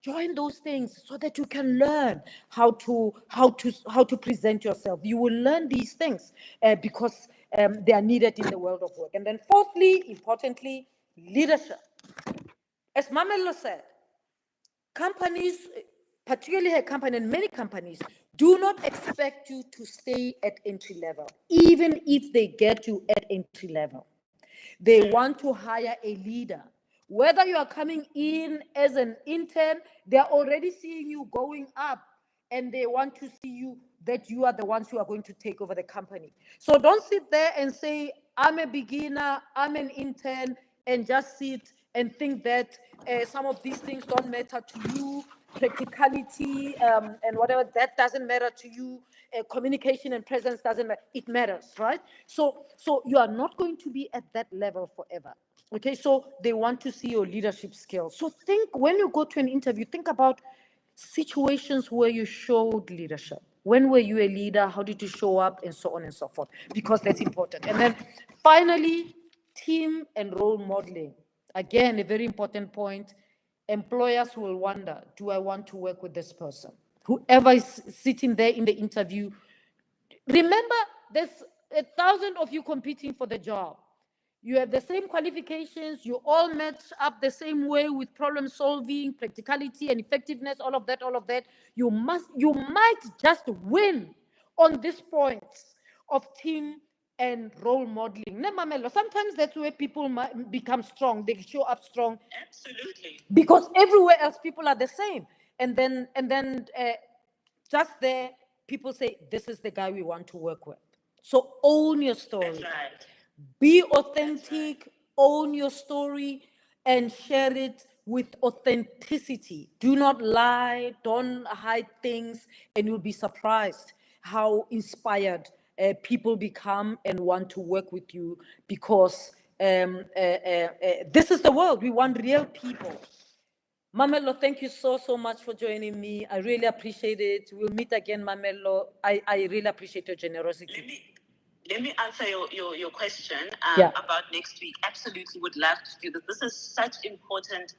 Speaker 1: Join those things so that you can learn how to present yourself. You will learn these things because they are needed in the world of work. And then fourthly, importantly, leadership. As Mamelo said, companies, particularly her company and many companies, do not expect you to stay at entry level, even if they get you at entry level. They want to hire a leader. Whether you are coming in as an intern, they're already seeing you going up, and they want to see you that you are the ones who are going to take over the company. So don't sit there and say, I'm a beginner, I'm an intern, and just sit and think that some of these things don't matter to you. Practicality and whatever, that doesn't matter to you. Communication and presence doesn't matter. It matters, right? So you are not going to be at that level forever. Okay, so they want to see your leadership skills. So think, when you go to an interview, think about situations where you showed leadership. When were you a leader? How did you show up? And so on and so forth, because that's important. And then finally, team and role modeling. Again, a very important point. Employers will wonder, do I want to work with this person? Whoever is sitting there in the interview, remember, there's 1,000 of you competing for the job. You have the same qualifications, you all match up the same way with problem solving, practicality and effectiveness, all of that, all of that. You might just win on these points of team and role modeling. Sometimes that's where people might become strong. They show up strong.
Speaker 2: Absolutely.
Speaker 1: Because everywhere else people are the same. And then just there, people say, this is the guy we want to work with. So own your story.
Speaker 2: That's right.
Speaker 1: Be authentic, own your story, and share it with authenticity. Do not lie, don't hide things, and you'll be surprised how inspired people become and want to work with you, because this is the world. We want real people. Mamelo, thank you so much for joining me. I really appreciate it. We'll meet again, Mamelo. I really appreciate your generosity.
Speaker 2: Let me answer your question
Speaker 1: Yeah.
Speaker 2: about next week. Absolutely would love to do this. This is such important.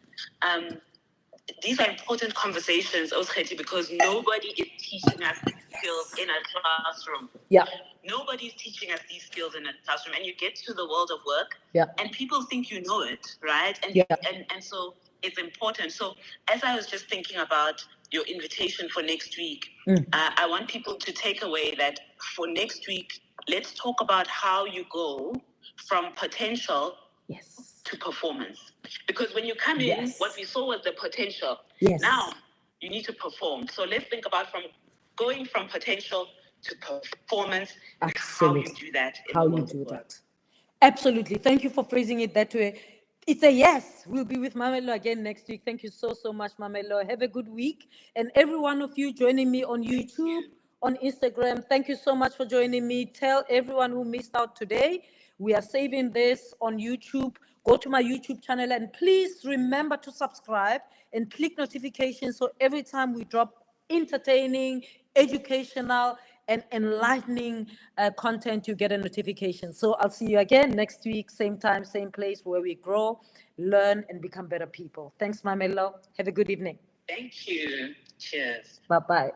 Speaker 2: These are important conversations, Osketi, because nobody is teaching us these skills in a classroom.
Speaker 1: Yeah.
Speaker 2: Nobody's teaching us these skills in a classroom. And you get to the world of work,
Speaker 1: Yeah.
Speaker 2: and people think you know it, right? And,
Speaker 1: Yeah.
Speaker 2: and so it's important. So as I was just thinking about your invitation for next week, I want people to take away that for next week, let's talk about how you go from potential
Speaker 1: Yes.
Speaker 2: to performance. Because when you come in,
Speaker 1: Yes.
Speaker 2: what we saw was the potential.
Speaker 1: Yes.
Speaker 2: Now you need to perform. So let's think about from going from potential to performance, and
Speaker 1: Absolutely.
Speaker 2: how you do that.
Speaker 1: How you do that. Absolutely. Thank you for phrasing it that way. It's a yes. We'll be with Mamelo again next week. Thank you so much, Mamelo. Have a good week. And every one of you joining me on YouTube, on Instagram, thank you so much for joining me. Tell everyone who missed out today, we are saving this on YouTube. Go to my YouTube channel and please remember to subscribe and click notifications, so every time we drop entertaining, educational, and enlightening content, you get a notification. So I'll see you again next week, same time, same place, where we grow, learn, and become better people. Thanks, Mamelo. Have a good evening.
Speaker 2: Thank you. Cheers.
Speaker 1: Bye-bye.